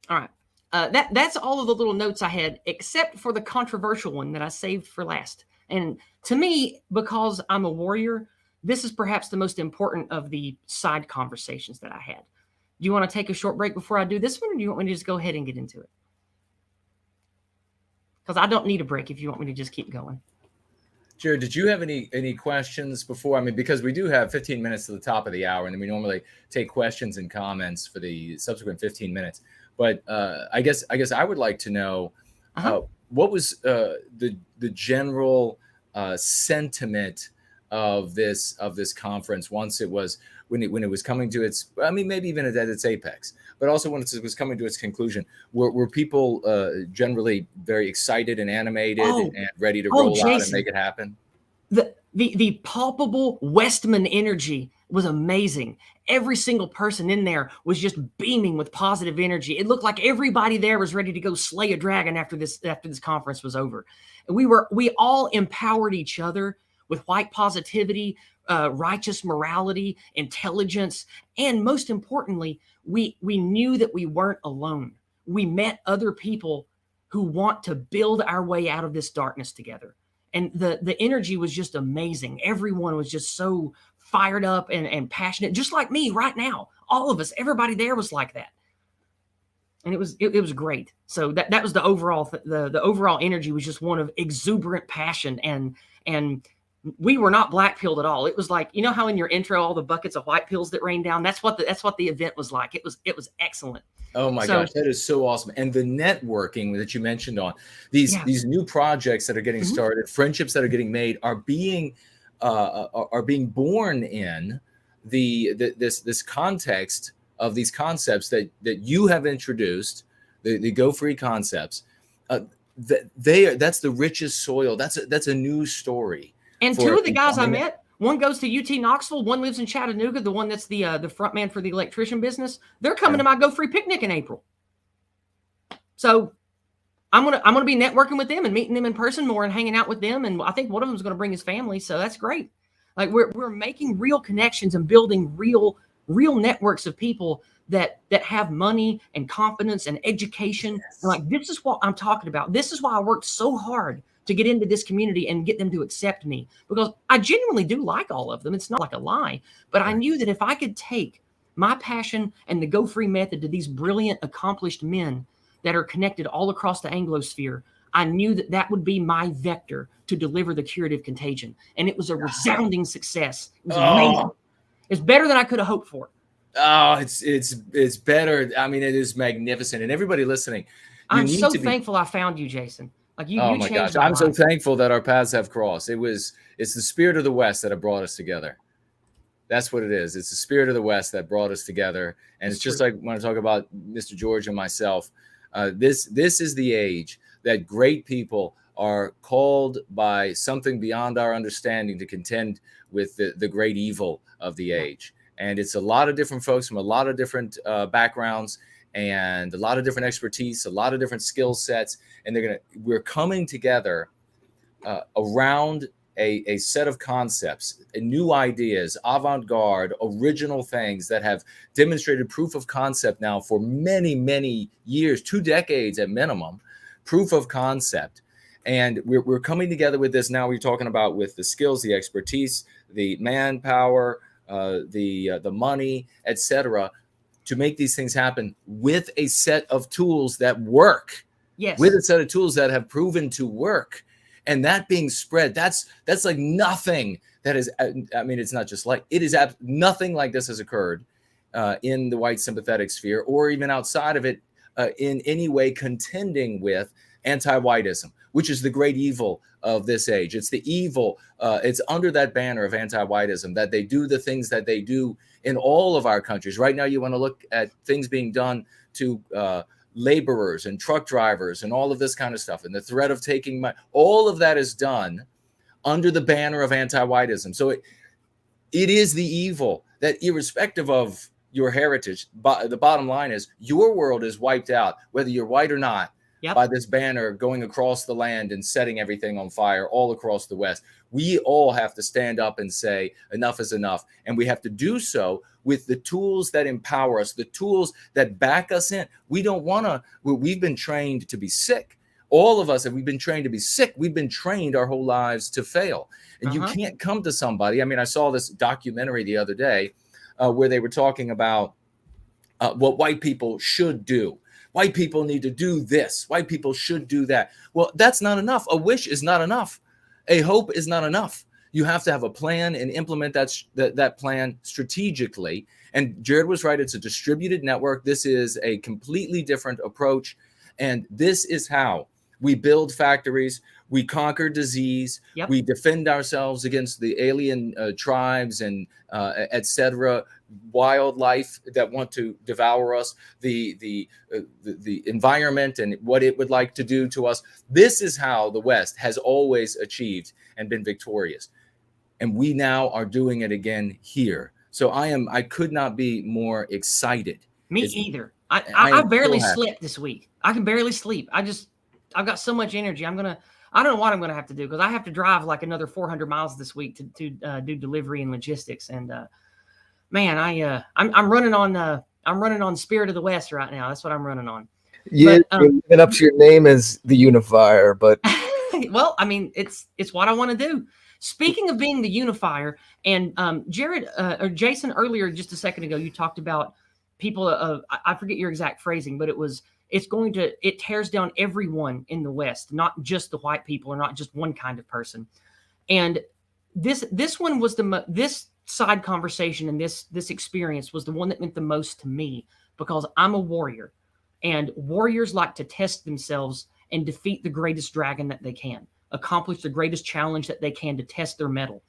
right. That's all of the little notes I had, except for the controversial one that I saved for last. And to me, because I'm a warrior, this is perhaps the most important of the side conversations that I had. Do you want to take a short break before I do this one, or do you want me to just go ahead and get into it? Because I don't need a break if you want me to just keep going. Jared, did you have any questions before? I mean, because we do have 15 minutes to the top of the hour, and then we normally take questions and comments for the subsequent 15 minutes. But I guess I would like to know what was the general sentiment of this conference once it was when it was coming to its, I mean, maybe even at its apex, but also when it was coming to its conclusion. Were people generally very excited and animated and ready to roll out and make it happen? The palpable Westman energy was amazing. Every single person in there was just beaming with positive energy. It looked like everybody there was ready to go slay a dragon after this conference was over. And we all empowered each other with white positivity, righteous morality, intelligence, and most importantly, we knew that we weren't alone. We met other people who want to build our way out of this darkness together. And the energy was just amazing. Everyone was just so fired up and passionate, just like me right now. All of us, everybody there was like that. And it was great. So that was the overall the overall energy was just one of exuberant passion, and we were not black pilled at all. It was like, you know how in your intro all the buckets of white pills that rain down. That's what the event was like. It was excellent. Oh my gosh, that is so awesome. And the networking that you mentioned on these new projects that are getting started, friendships that are getting made are being born in this context of these concepts that you have introduced, the Go Free concepts. That's the richest soil. That's a new story. And two of the guys I met, one goes to UT Knoxville, one lives in Chattanooga. The one that's the front man for the electrician business. They're coming to my Go Free picnic in April. So I'm gonna be networking with them and meeting them in person more and hanging out with them. And I think one of them is going to bring his family. So that's great. Like we're making real connections and building real networks of people that have money and confidence and education. Yes. And like, this is what I'm talking about. This is why I worked so hard to get into this community and get them to accept me, because I genuinely do like all of them. It's not like a lie, but I knew that if I could take my passion and the Go Free method to these brilliant, accomplished men that are connected all across the Anglosphere, I knew that would be my vector to deliver the curative contagion. And it was a resounding success. It was amazing. It's better than I could have hoped for. Oh, it's better. I mean, it is magnificent. And everybody listening, I'm so thankful I found you, Jason. Like you my gosh, I'm so thankful that our paths have crossed. It's the spirit of the West that have brought us together. That's what it is. It's the spirit of the West that brought us together. And it's just like when I talk about Mr. George and myself, this is the age that great people are called by something beyond our understanding to contend with the great evil of the age. And it's a lot of different folks from a lot of different backgrounds and a lot of different expertise, a lot of different skill sets. And we're coming together around a set of concepts, new ideas, avant-garde, original things that have demonstrated proof of concept now for many, many years, 2 decades at minimum, proof of concept. And we're coming together with this now. We're talking about with the skills, the expertise, the manpower, the money, etc., to make these things happen with a set of tools that work. Yes. With a set of tools that have proven to work. And that being spread, that's like nothing that is, I mean, it's not just like, it is nothing like this has occurred in the white sympathetic sphere or even outside of it in any way contending with anti-whiteism, which is the great evil of this age. It's the evil, it's under that banner of anti-whiteism that they do the things that they do in all of our countries. Right now, you want to look at things being done to laborers and truck drivers and all of this kind of stuff, and the threat of taking money, all of that is done under the banner of anti-whiteism. So it is the evil that, irrespective of your heritage, the bottom line is your world is wiped out, whether you're white or not, by this banner going across the land and setting everything on fire all across the West. We all have to stand up and say enough is enough. And we have to do so with the tools that empower us, the tools that back us in. We don't want to, we've been trained to be sick. All of us, if we've been trained to be sick, we've been trained our whole lives to fail. And you can't come to somebody. I mean, I saw this documentary the other day where they were talking about what white people should do. White people need to do this. White people should do that. Well, that's not enough. A wish is not enough. A hope is not enough. You have to have a plan and implement that plan strategically. And Jared was right. It's a distributed network. This is a completely different approach. And this is how we build factories. We conquer disease. Yep. We defend ourselves against the alien tribes and etc. Wildlife that want to devour us, the environment and what it would like to do to us. This is how the West has always achieved and been victorious. And we now are doing it again here. So I could not be more excited. Me either. I barely slept this week. I can barely sleep. I've got so much energy. I don't know what I'm going to have to do, because I have to drive like another 400 miles this week to do delivery and logistics. And man, I'm running on Spirit of the West right now. That's what I'm running on. Yeah, you're living up to your name as the Unifier, but well, I mean, it's what I want to do. Speaking of being the Unifier, and Jared or Jason, earlier just a second ago, you talked about people I forget your exact phrasing, but it was it tears down everyone in the West, not just the white people or not just one kind of person. And this one was this side conversation and this experience was the one that meant the most to me, because I'm a warrior, and warriors like to test themselves and defeat the greatest dragon that they can, accomplish the greatest challenge that they can to test their mettle.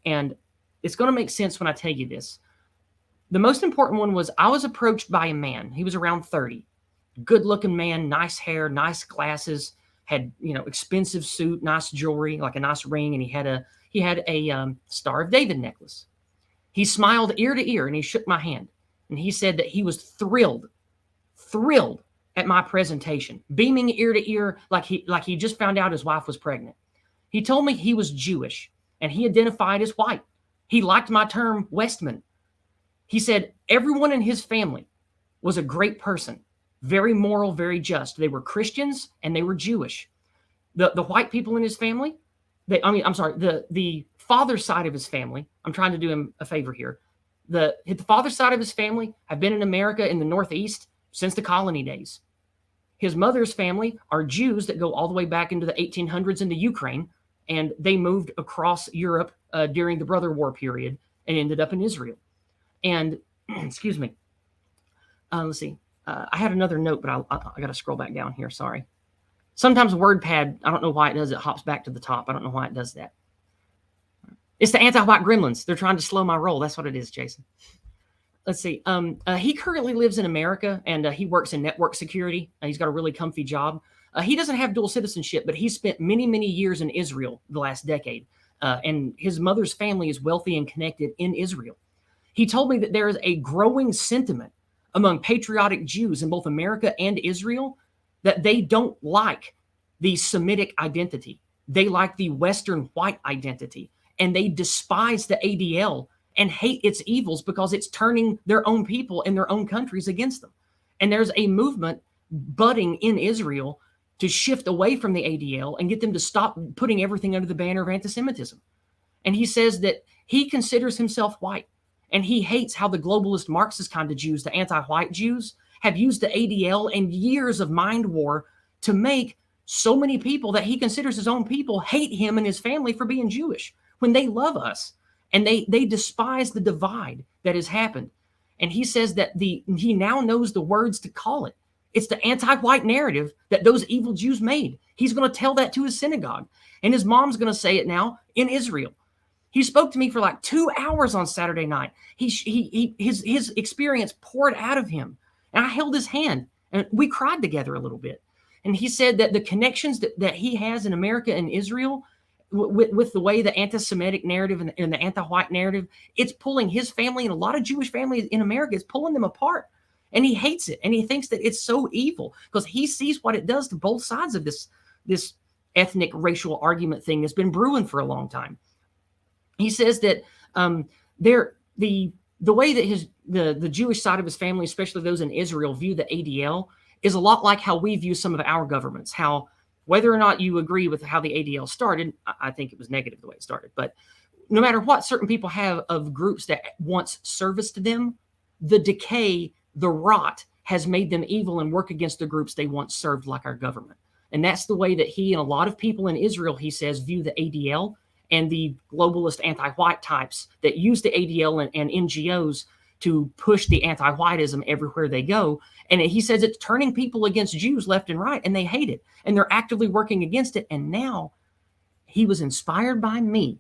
And it's going to make sense when I tell you this. The most important one was I was approached by a man. He was around 30, good looking man, nice hair, nice glasses, had, expensive suit, nice jewelry, like a nice ring. And he had a Star of David necklace. He smiled ear to ear and he shook my hand. And he said that he was thrilled at my presentation, beaming ear to ear, like he just found out his wife was pregnant. He told me he was Jewish and he identified as white. He liked my term Westman. He said everyone in his family was a great person, very moral, very just. They were Christians and they were Jewish. The white people in his family, the father's side of his family, I'm trying to do him a favor here. The father's side of his family have been in America in the Northeast since the colony days. His mother's family are Jews that go all the way back into the 1800s into Ukraine, and they moved across Europe during the Brother War period and ended up in Israel. And excuse me, let's see. I had another note, but I got to scroll back down here. Sorry. Sometimes WordPad, I don't know why it does. It hops back to the top. I don't know why it does that. It's the anti-white gremlins. They're trying to slow my roll. That's what it is, Jason. Let's see. He currently lives in America, and he works in network security. He's got a really comfy job. He doesn't have dual citizenship, but he spent many, many years in Israel the last decade. And his mother's family is wealthy and connected in Israel. He told me that there is a growing sentiment among patriotic Jews in both America and Israel that they don't like the Semitic identity. They like the Western white identity, and they despise the ADL and hate its evils because it's turning their own people in their own countries against them. And there's a movement budding in Israel to shift away from the ADL and get them to stop putting everything under the banner of anti-Semitism. And he says that he considers himself white, and he hates how the globalist Marxist kind of Jews, the anti-white Jews, have used the ADL and years of mind war to make so many people that he considers his own people hate him and his family for being Jewish when they love us. And they despise the divide that has happened. And he says that he now knows the words to call it. It's the anti-white narrative that those evil Jews made. He's going to tell that to his synagogue. And his mom's going to say it now in Israel. He spoke to me for like 2 hours on Saturday night. His experience poured out of him. And I held his hand and we cried together a little bit. And he said that the connections that he has in America and Israel with the way the anti-Semitic narrative and the anti-white narrative, it's pulling his family and a lot of Jewish families in America, it's pulling them apart. And he hates it. And he thinks that it's so evil because he sees what it does to both sides of this ethnic racial argument thing that's been brewing for a long time. He says that the way that the Jewish side of his family, especially those in Israel, view the ADL is a lot like how we view some of our governments. How whether or not you agree with how the ADL started, I think it was negative the way it started. But no matter what certain people have of groups that once serviced to them, the decay, the rot has made them evil and work against the groups they once served, like our government. And that's the way that he and a lot of people in Israel, he says, view the ADL and the globalist anti-white types that use the ADL and NGOs to push the anti-whiteism everywhere they go. And he says it's turning people against Jews left and right, and they hate it. And they're actively working against it. And now he was inspired by me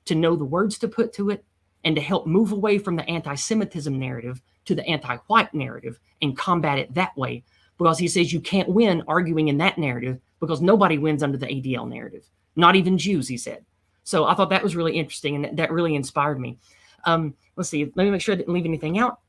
to know the words to put to it and to help move away from the anti-Semitism narrative to the anti-white narrative and combat it that way. Because he says you can't win arguing in that narrative because nobody wins under the ADL narrative, not even Jews, he said. So I thought that was really interesting, and that really inspired me. Let's see. Let me make sure I didn't leave anything out.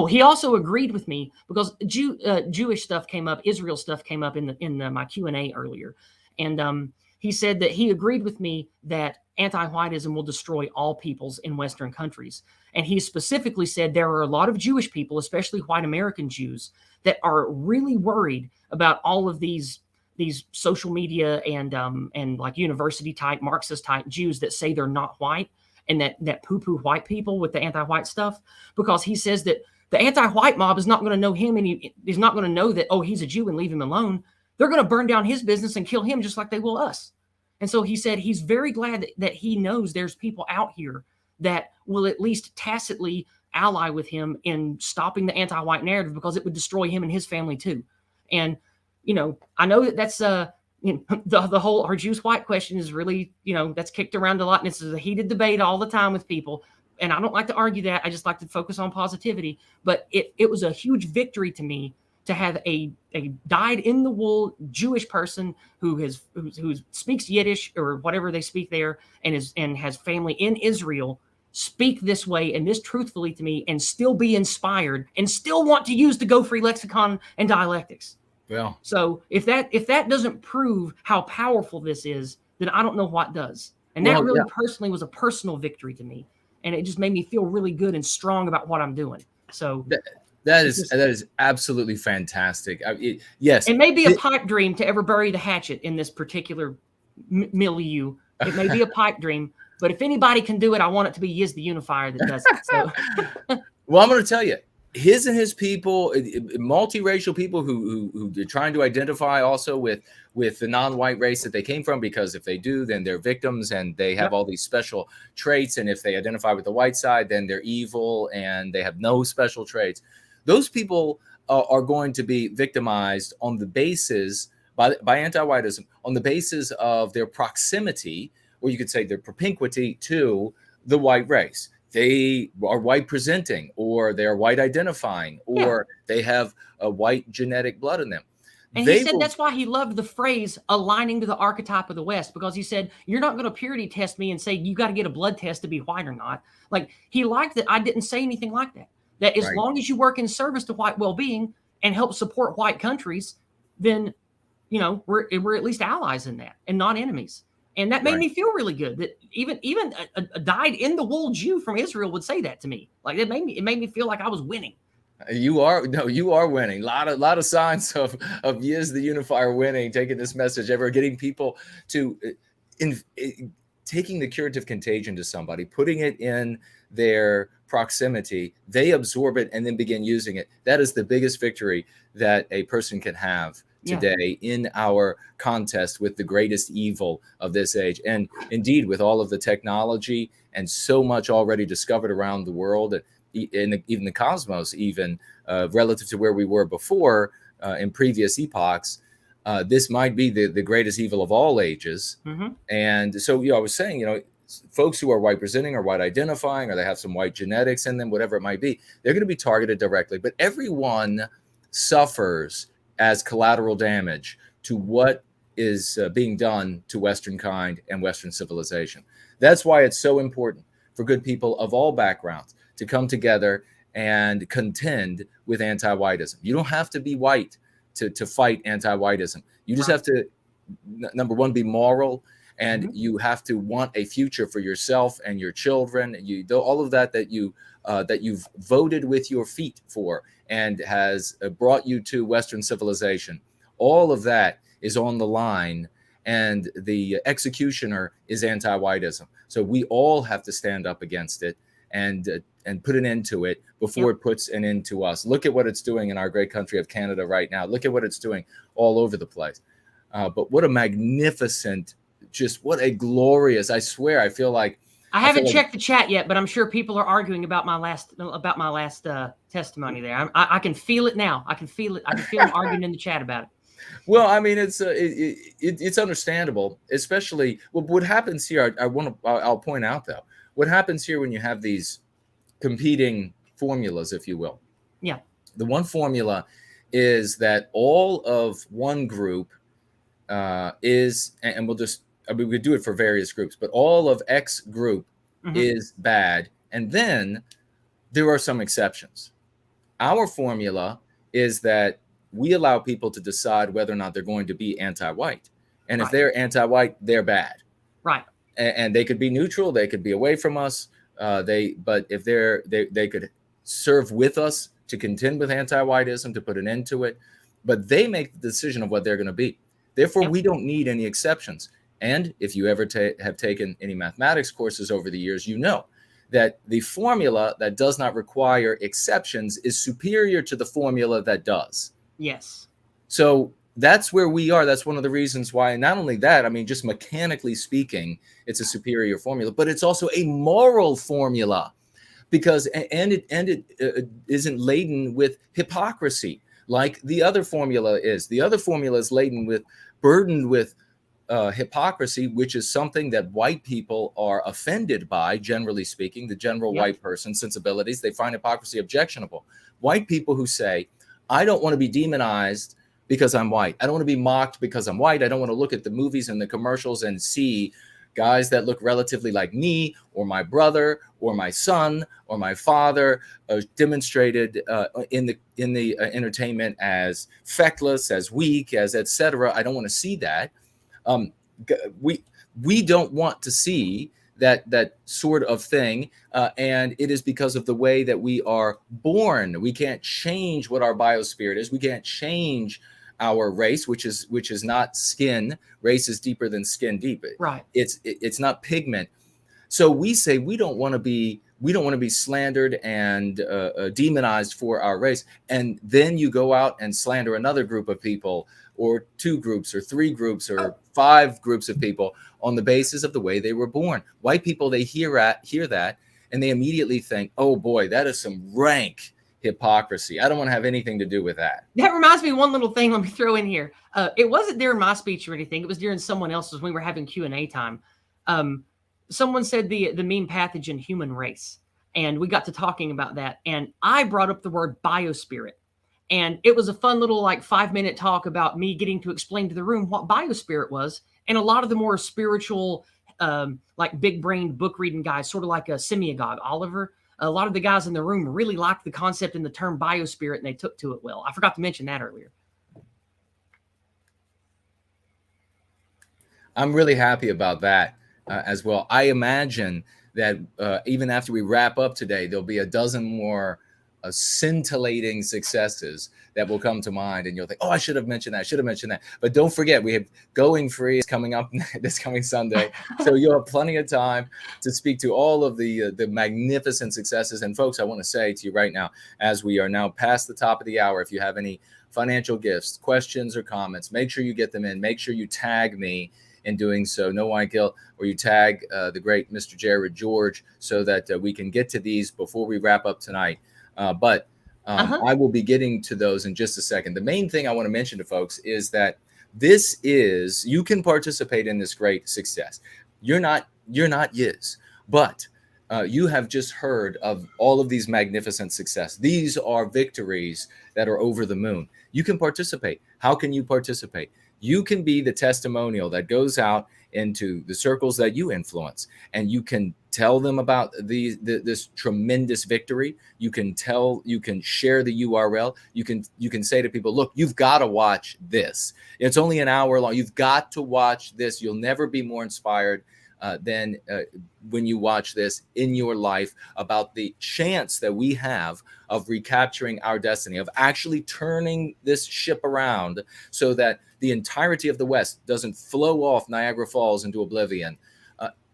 He also agreed with me because Jewish stuff came up, Israel stuff came up in my Q&A earlier. And he said that he agreed with me that anti-whiteism will destroy all peoples in Western countries. And he specifically said there are a lot of Jewish people, especially white American Jews, that are really worried about all of these social media and like university type, Marxist type Jews that say they're not white and that poo-poo white people with the anti-white stuff, because he says that the anti-white mob is not going to know him, and he's not going to know that, oh, he's a Jew and leave him alone. They're going to burn down his business and kill him just like they will us. And so he said he's very glad that he knows there's people out here that will at least tacitly ally with him in stopping the anti-white narrative, because it would destroy him and his family too. And, I know that's the whole "are Jews white" question is really, that's kicked around a lot. And this is a heated debate all the time with people. And I don't like to argue that. I just like to focus on positivity. But it was a huge victory to me to have a dyed-in-the-wool Jewish person who speaks Yiddish or whatever they speak there, and has family in Israel, speak this way and this truthfully to me, and still be inspired and still want to use the Go Free lexicon and dialectics. Well, so if that doesn't prove how powerful this is, then I don't know what does. And that really personally was a personal victory to me, and it just made me feel really good and strong about what I'm doing. So that is absolutely fantastic. Yes, it may be a pipe dream to ever bury the hatchet in this particular milieu. It may be a pipe dream, but if anybody can do it, I want it to be Yizz the Unifier that does it. So. Well, I'm going to tell you, his people, multiracial people who are trying to identify also with the non-white race that they came from, because if they do, then they're victims and they have all these special traits. And if they identify with the white side, then they're evil and they have no special traits. Those people are going to be victimized on the basis by anti-whiteism, on the basis of their proximity, or you could say their propinquity to the white race. They are white presenting, or they're white identifying, or they have a white genetic blood in them. And he said that's why he loved the phrase aligning to the archetype of the West, because he said, you're not going to purity test me and say you got to get a blood test to be white or not. Like, he liked that I didn't say anything like that. That as long as you work in service to white well-being and help support white countries, then, we're at least allies in that and not enemies. And that made me feel really good that even a dyed-in-the-wool Jew from Israel would say that to me. Like, it made me feel like I was winning. You are winning. A lot of signs of Yizz the Unifier winning, taking this message ever, getting people to taking the curative contagion to somebody, putting it in their proximity, they absorb it and then begin using it. That is the biggest victory that a person can have today in our contest with the greatest evil of this age. And indeed, with all of the technology and so much already discovered around the world, in even the cosmos, even relative to where we were before in previous epochs, this might be the greatest evil of all ages. And so, I was saying, folks who are white presenting or white identifying, or they have some white genetics in them, whatever it might be, they're going to be targeted directly. But everyone suffers as collateral damage to what is being done to Western kind and Western civilization. That's why it's so important for good people of all backgrounds to come together and contend with anti-whiteism. You don't have to be white to fight anti-whiteism. You just have to, number one, be moral, and you have to want a future for yourself and your children. All of that you've voted with your feet for and has brought you to Western civilization. All of that is on the line, and the executioner is anti-whiteism. So we all have to stand up against it and put an end to it before it puts an end to us. Look at what it's doing in our great country of Canada right now. Look at what it's doing all over the place. But what a magnificent, just what a glorious, I swear, I feel like I haven't checked the chat yet, but I'm sure people are arguing about my last testimony there. I can feel it now. I can feel it. I can feel them arguing in the chat about it. Well, I mean, it's understandable, especially what happens here. I'll point out though, what happens here when you have these competing formulas, if you will. Yeah. The one formula is that all of one group is, and we could do it for various groups, but all of X group is bad. And then there are some exceptions. Our formula is that we allow people to decide whether or not they're going to be anti-white. And if they're anti-white, they're bad. Right. And they could be neutral. They could be away from us. But if they could serve with us to contend with anti-whiteism, to put an end to it. But they make the decision of what they're going to be. Therefore, we don't need any exceptions. And if you ever have taken any mathematics courses over the years, you know that the formula that does not require exceptions is superior to the formula that does. Yes. So that's where we are. That's one of the reasons why, not only that, I mean, just mechanically speaking, it's a superior formula, but it's also a moral formula, because it isn't laden with hypocrisy like the other formula is. The other formula is burdened with hypocrisy, which is something that white people are offended by, generally speaking. The general white person sensibilities, they find hypocrisy objectionable. White people who say, I don't want to be demonized because I'm white. I don't want to be mocked because I'm white. I don't want to look at the movies and the commercials and see guys that look relatively like me or my brother or my son or my father demonstrated in the entertainment as feckless, as weak, as etc. I don't want to see that. We don't want to see that sort of thing, and it is because of the way that we are born. We can't change what our biospirit is. We can't change our race, which is not skin. Race is deeper than skin deep. Right. It's not pigment. So we say we don't want to be slandered and demonized for our race, and then you go out and slander another group of people, or two groups, or three groups, or five groups of people on the basis of the way they were born. White people, they hear that, and they immediately think, oh boy, that is some rank hypocrisy. I don't want to have anything to do with that. That reminds me of one little thing. Let me throw in here. It wasn't during my speech or anything. It was during someone else's when we were having Q&A time. Someone said the main pathogen human race, and we got to talking about that. And I brought up the word biospirit, and it was a fun little 5-minute talk about me getting to explain to the room what biospirit was. And a lot of the more spiritual, big-brained book-reading guys, sort of like a Semiagog, Oliver, a lot of the guys in the room really liked the concept and the term biospirit, and they took to it well. I forgot to mention that earlier. I'm really happy about that as well. I imagine that even after we wrap up today, there'll be a dozen more scintillating successes that will come to mind, and you'll think, oh, I should have mentioned that. But don't forget, we have Going Free is coming up this coming Sunday, so you'll have plenty of time to speak to all of the magnificent successes. And folks, I want to say to you right now, as we are now past the top of the hour, if you have any financial gifts, questions, or comments, make sure you get them in. Make sure you tag me in doing so, No White Guilt, or you tag the great Mr. Jared George, so that we can get to these before we wrap up tonight. But I will be getting to those in just a second. The main thing I want to mention to folks is that you can participate in this great success. You're not Yizz, but you have just heard of all of these magnificent success. These are victories that are over the moon. You can participate. How can you participate? You can be the testimonial that goes out into the circles that you influence, and you can tell them about this tremendous victory. You can share the URL. You can say to people, look, you've got to watch this. It's only an hour long. You've got to watch this. You'll never be more inspired than when you watch this in your life, about the chance that we have of recapturing our destiny, of actually turning this ship around so that the entirety of the West doesn't flow off Niagara Falls into oblivion.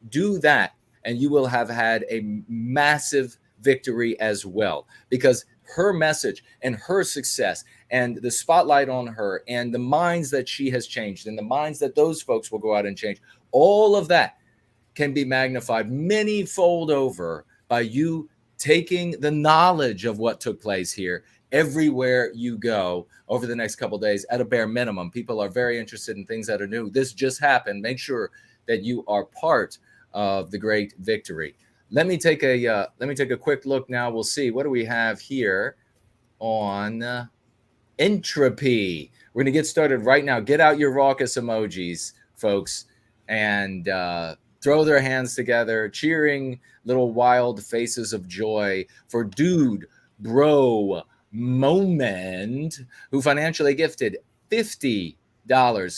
Do that, and you will have had a massive victory as well, because her message and her success and the spotlight on her and the minds that she has changed and the minds that those folks will go out and change, all of that can be magnified many-fold over by you taking the knowledge of what took place here everywhere you go over the next couple of days. At a bare minimum, people are very interested in things that are new. This just happened. Make sure that you are part of the great victory. Let me take a quick look now. We'll see, what do we have here on entropy. We're going to get started right now. Get out your raucous emojis, folks, and throw their hands together, cheering little wild faces of joy for Dude Bro Moment, who financially gifted $50,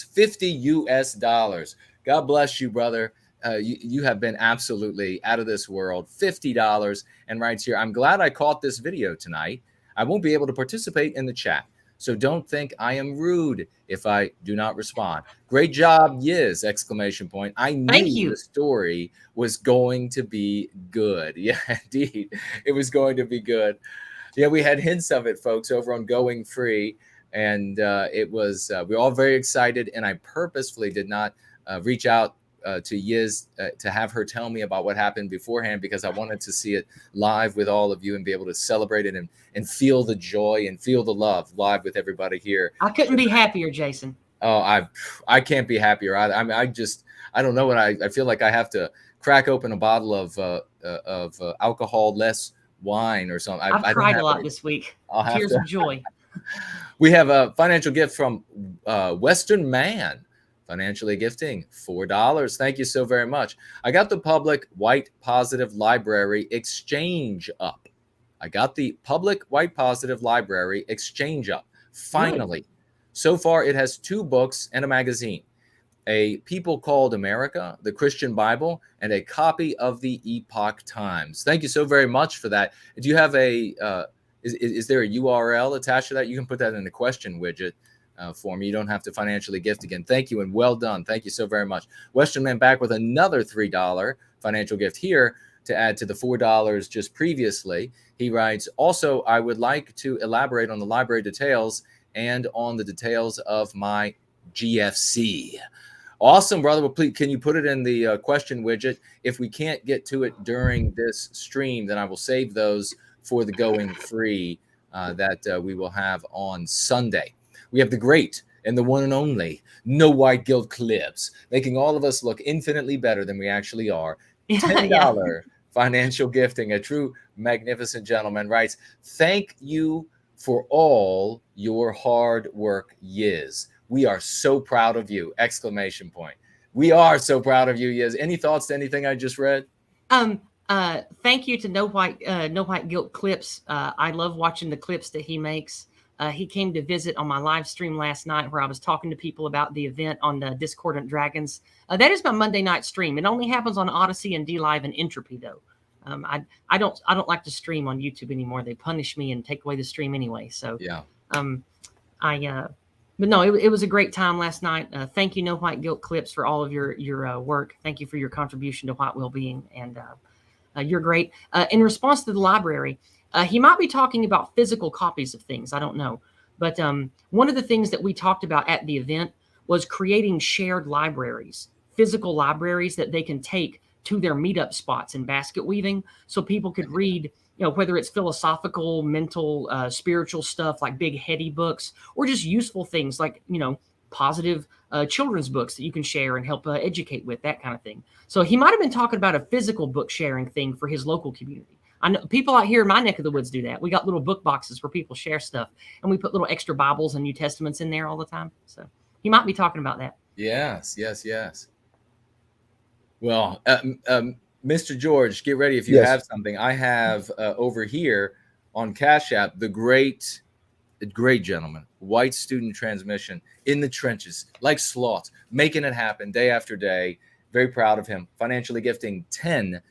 50 US dollars. God bless you, brother. You have been absolutely out of this world. $50, and writes here, I'm glad I caught this video tonight. I won't be able to participate in the chat, So don't think I am rude if I do not respond. Great job, Yizz! Exclamation point. I Thank knew you. the story was going to be good. Yeah, indeed. It was going to be good. Yeah, we had hints of it, folks, over on Going Free. And it was, we were all very excited. And I purposefully did not reach out to Yizz to have her tell me about what happened beforehand, because I wanted to see it live with all of you and be able to celebrate it and feel the joy and feel the love live with everybody here. I couldn't be happier, Jason. Oh, I can't be happier. I mean, I don't know what I feel like I have to crack open a bottle of alcohol, less wine or something. I've cried a lot this week. Tears of joy. We have a financial gift from Western Man. Financially gifting $4. Thank you so very much. I got the public white positive library exchange up. I got the public white positive library exchange up. Finally. Good. So far, it has 2 books and a magazine. A People Called America, the Christian Bible, and a copy of the Epoch Times. Thank you so very much for that. Do you have a, is there a URL attached to that? You can put that in the question widget. For me. You don't have to financially gift again. Thank you and well done. Thank you so very much. Western Man back with another $3 financial gift here to add to the $4 just previously. He writes, also, I would like to elaborate on the library details and on the details of my GFC. Awesome, brother. Well, please, can you put it in the question widget? If we can't get to it during this stream, then I will save those for the Going Free that we will have on Sunday. We have the great and the one and only No White Guilt Clips, making all of us look infinitely better than we actually are. $10 financial gifting. A true magnificent gentleman writes, thank you for all your hard work, Yizz. We are so proud of you! Exclamation point. We are so proud of you, Yizz. Any thoughts to anything I just read? Thank you to No White Guilt Clips. I love watching the clips that he makes. He came to visit on my live stream last night where I was talking to people about the event on the Discordant Dragons. That is my Monday night stream. It only happens on Odyssey and DLive and Entropy, though. I don't like to stream on YouTube anymore. They punish me and take away the stream anyway. So yeah. But no, it was a great time last night. Thank you, No White Guilt Clips, for all of your work. Thank you for your contribution to White Wellbeing, and you're great. In response to the library. He might be talking about physical copies of things. I don't know. But one of the things that we talked about at the event was creating shared libraries, physical libraries that they can take to their meetup spots in basket weaving, so people could read, whether it's philosophical, mental, spiritual stuff like big heady books, or just useful things like, positive children's books that you can share and help educate with, that kind of thing. So he might have been talking about a physical book sharing thing for his local community. I know people out here in my neck of the woods do that. We got little book boxes where people share stuff, and we put little extra Bibles and New Testaments in there all the time. So he might be talking about that. Yes. Well, Mr. George, get ready if you have something. I have over here on Cash App the great gentleman, white student transmission in the trenches, like sloths, making it happen day after day. Very proud of him. Financially gifting $10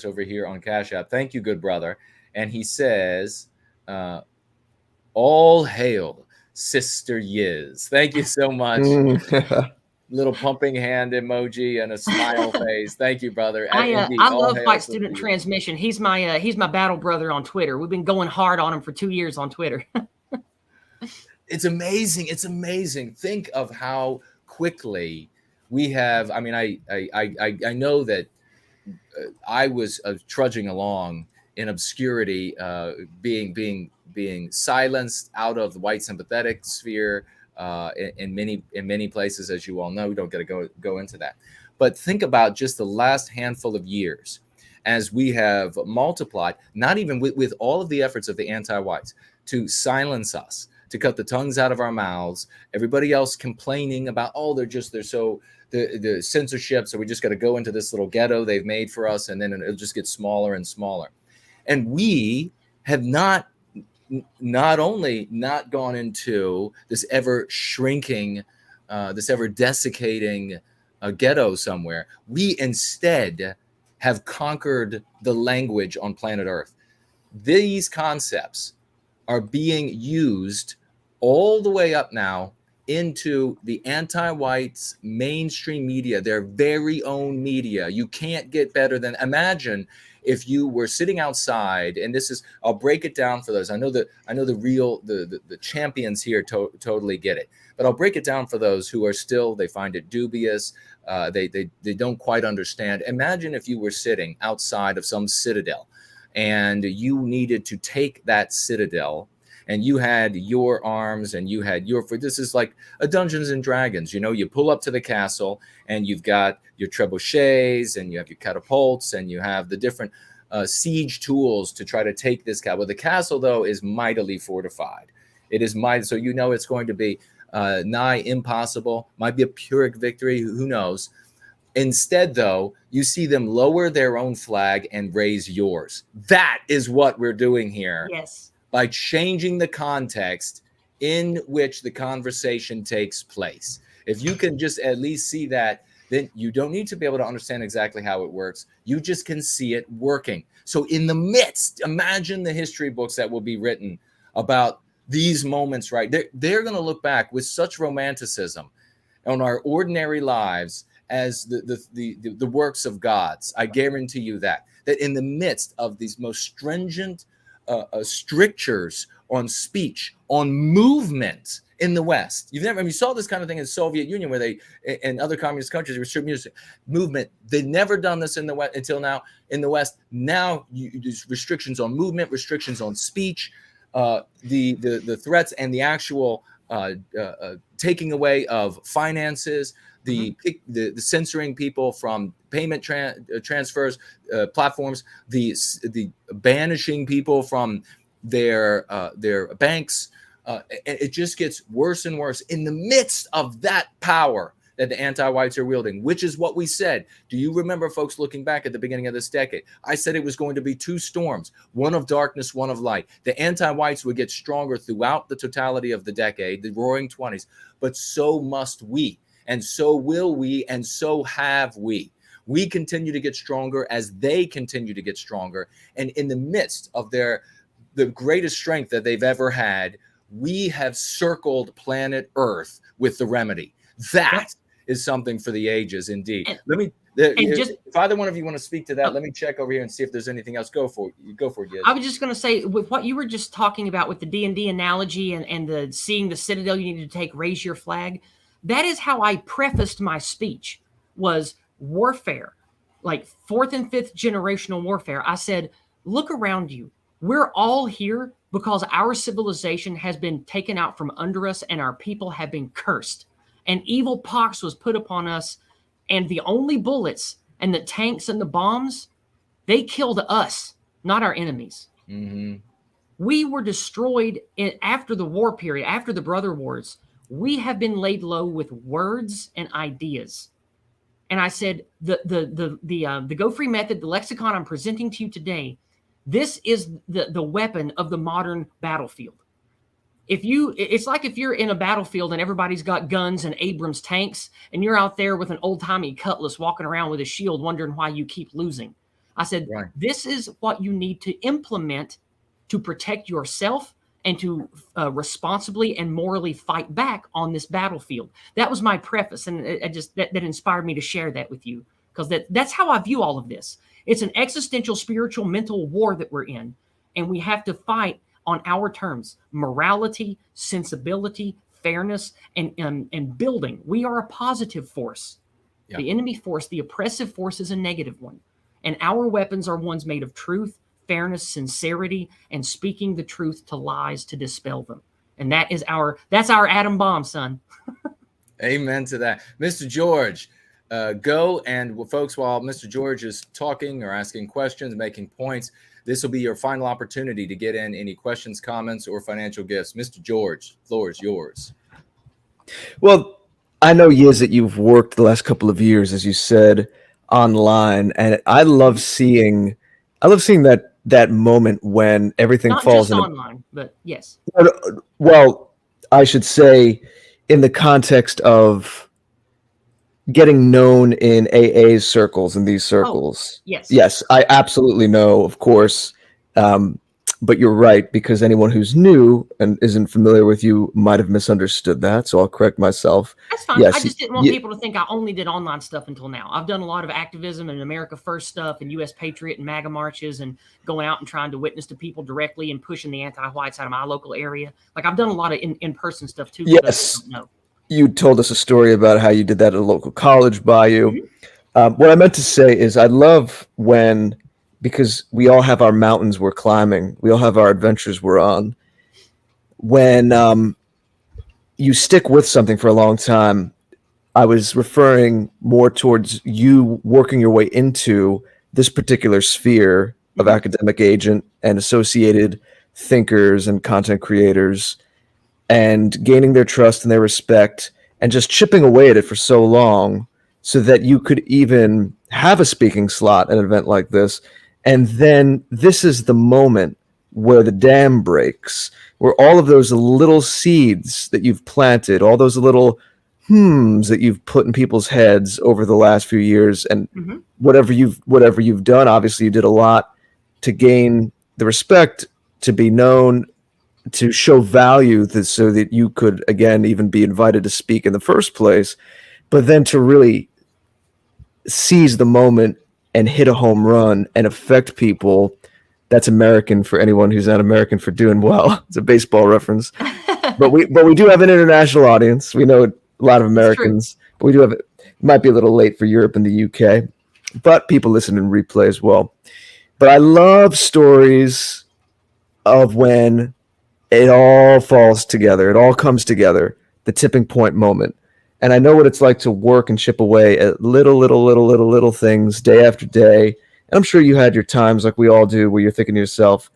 over here on Cash App. Thank you, good brother. And he says, all hail, Sister Yizz. Thank you so much. Little pumping hand emoji and a smile face. Thank you, brother. I love White Student Transmission. He's my battle brother on Twitter. We've been going hard on him for 2 years on Twitter. It's amazing. It's amazing. Think of how quickly we have. I mean, I know that I was trudging along in obscurity, being silenced out of the white sympathetic sphere in many places, as you all know. We don't get to go into that, but think about just the last handful of years as we have multiplied, not even with all of the efforts of the anti-whites to silence us, to cut the tongues out of our mouths. Everybody else complaining about, they're so the censorship, so we just got to go into this little ghetto they've made for us, and then it'll just get smaller and smaller. And we have not only not gone into this ever shrinking, this ever desiccating ghetto somewhere, we instead have conquered the language on planet Earth. These concepts are being used all the way up now into the anti-whites mainstream media, their very own media. You can't get better than, imagine if you were sitting outside, and this is, I'll break it down for those. I know the champions here totally get it, but I'll break it down for those who are still, they find it dubious. They don't quite understand. Imagine if you were sitting outside of some citadel and you needed to take that citadel, and you had your arms and you had your, this is like a Dungeons and Dragons, you know, you pull up to the castle and you've got your trebuchets and you have your catapults and you have the different siege tools to try to take this castle. Well, the castle, though, is mightily fortified. It is mighty, so you know it's going to be nigh impossible, might be a Pyrrhic victory, who knows. Instead, though, you see them lower their own flag and raise yours. That is what we're doing here. Yes. By changing the context in which the conversation takes place. If you can just at least see that, then you don't need to be able to understand exactly how it works. You just can see it working. So in the midst, imagine the history books that will be written about these moments, right? They're going to look back with such romanticism on our ordinary lives as the works of gods. I guarantee you that in the midst of these most stringent strictures on speech, on movement in the West. You've never, I mean, you saw this kind of thing in the Soviet Union where they, and other communist countries, restrict music movement. They've never done this in the West until now. In the West, now there's restrictions on movement, restrictions on speech, the threats and the actual taking away of finances, the censoring people from payment transfers, platforms, the banishing people from their banks. It just gets worse and worse in the midst of that power that the anti-whites are wielding, which is what we said. Do you remember, folks, looking back at the beginning of this decade? I said it was going to be two storms, one of darkness, one of light. The anti-whites would get stronger throughout the totality of the decade, the roaring 20s, but so must we. And so will we, and so have we. We continue to get stronger as they continue to get stronger. And in the midst of the greatest strength that they've ever had, we have circled planet Earth with the remedy. That is something for the ages, indeed. If either one of you want to speak to that, let me check over here and see if there's anything else. Go for it, Yizz. I was just going to say, with what you were just talking about with the D&D analogy and the seeing the citadel you needed to take, raise your flag. That is how I prefaced my speech, was warfare, like fourth and fifth generational warfare. I said, look around you. We're all here because our civilization has been taken out from under us and our people have been cursed. An evil pox was put upon us, and the only bullets and the tanks and the bombs, they killed us, not our enemies. Mm-hmm. We were destroyed after the war period, after the Brother Wars. We have been laid low with words and ideas. And I said, the Go Free method, the lexicon I'm presenting to you today, this is the weapon of the modern battlefield. It's like if you're in a battlefield and everybody's got guns and Abrams tanks, and you're out there with an old-timey cutlass walking around with a shield wondering why you keep losing. I said, right. This is what you need to implement to protect yourself and to responsibly and morally fight back on this battlefield. That was my preface, and that inspired me to share that with you, because that's how I view all of this. It's an existential, spiritual, mental war that we're in, and we have to fight on our terms: morality, sensibility, fairness, and building. We are a positive force. Yeah. The enemy force, the oppressive force, is a negative one, and our weapons are ones made of truth, fairness, sincerity, and speaking the truth to lies to dispel them. And that's our atom bomb, son. Amen to that. Mr. George, go, and folks, while Mr. George is talking or asking questions, making points, this will be your final opportunity to get in any questions, comments, or financial gifts. Mr. George, the floor is yours. Well, I know, Yizz, that you've worked the last couple of years, as you said, online, and I love seeing that moment when everything falls into online, but yes. Well, I should say, in the context of getting known in AA circles, in these circles. Oh, yes. Yes, I absolutely know, of course. But you're right, because anyone who's new and isn't familiar with you might have misunderstood that. So I'll correct myself. That's fine. Yes, I just didn't want people to think I only did online stuff until now. I've done a lot of activism and America First stuff and U.S. Patriot and MAGA marches and going out and trying to witness to people directly and pushing the anti-whites out of my local area. Like I've done a lot of in-person stuff too. Yes. You told us a story about how you did that at a local college by you. What I meant to say is I love when, because we all have our mountains we're climbing, we all have our adventures we're on. When you stick with something for a long time, I was referring more towards you working your way into this particular sphere of academic agent and associated thinkers and content creators, and gaining their trust and their respect, and just chipping away at it for so long so that you could even have a speaking slot at an event like this. And then this is the moment where the dam breaks, where all of those little seeds that you've planted, all those little that you've put in people's heads over the last few years, and whatever you've done, obviously you did a lot to gain the respect, to be known, to show value, so that you could again even be invited to speak in the first place, but then to really seize the moment and hit a home run and affect people. That's American for anyone who's not American for doing well. It's a baseball reference, but we do have an international audience. We know a lot of Americans, but we do have, it might be a little late for Europe and the UK, but people listen in replay as well. But I love stories of when it all falls together. It all comes together, the tipping point moment. And I know what it's like to work and chip away at little things day after day. And I'm sure you had your times, like we all do, where you're thinking to yourself,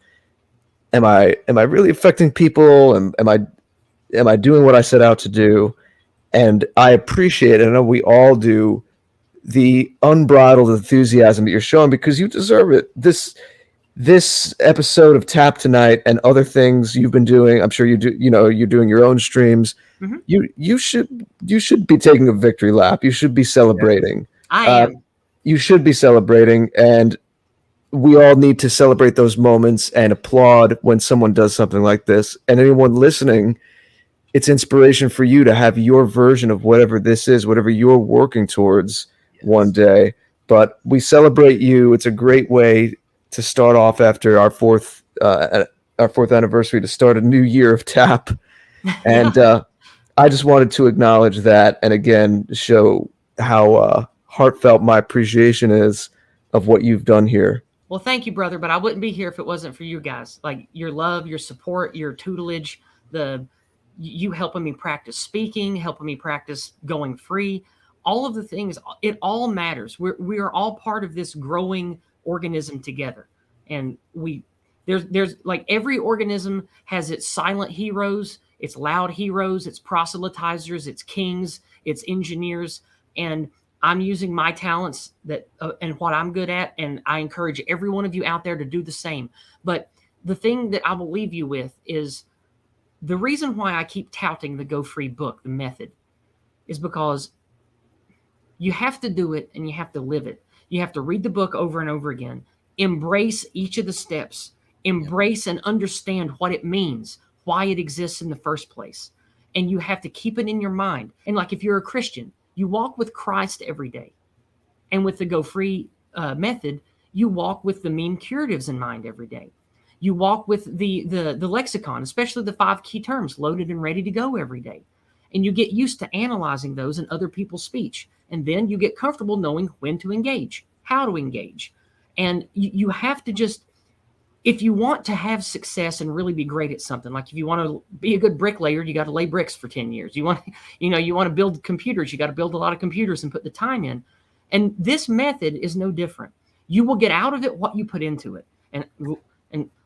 am I really affecting people? Am I doing what I set out to do? And I appreciate it. I know we all do, the unbridled enthusiasm that you're showing, because you deserve it. This episode of Tap Tonight and other things you've been doing, I'm sure you do, you're doing your own streams. You should be taking a victory lap. You should be celebrating. I am. You should be celebrating, and we all need to celebrate those moments and applaud when someone does something like this. And anyone listening, it's inspiration for you to have your version of whatever this is, whatever you're working towards one day. But we celebrate you. It's a great way to start off after our fourth anniversary, to start a new year of TAP. And I just wanted to acknowledge that, and again show how heartfelt my appreciation is of what you've done here. Well, thank you, brother. But I wouldn't be here if it wasn't for you guys. Like your love, your support, your tutelage, you helping me practice speaking, helping me practice going free. All of the things, it all matters. We are all part of this growing organism together. And there's like every organism has its silent heroes, its loud heroes, its proselytizers, its kings, its engineers. And I'm using my talents and what I'm good at. And I encourage every one of you out there to do the same. But the thing that I will leave you with is the reason why I keep touting the Go Free book, the method, is because you have to do it and you have to live it. You have to read the book over and over again, embrace each of the steps, embrace and understand what it means, why it exists in the first place. And you have to keep it in your mind. And like if you're a Christian, you walk with Christ every day. And with the Go Free method, you walk with the meme curatives in mind every day. You walk with the lexicon, especially the 5 key terms, loaded and ready to go every day. And you get used to analyzing those in other people's speech. And then you get comfortable knowing when to engage, how to engage. And you have to just, if you want to have success and really be great at something, like if you want to be a good bricklayer, you got to lay bricks for 10 years. You want to build computers, you got to build a lot of computers and put the time in. And this method is no different. You will get out of it what you put into it. And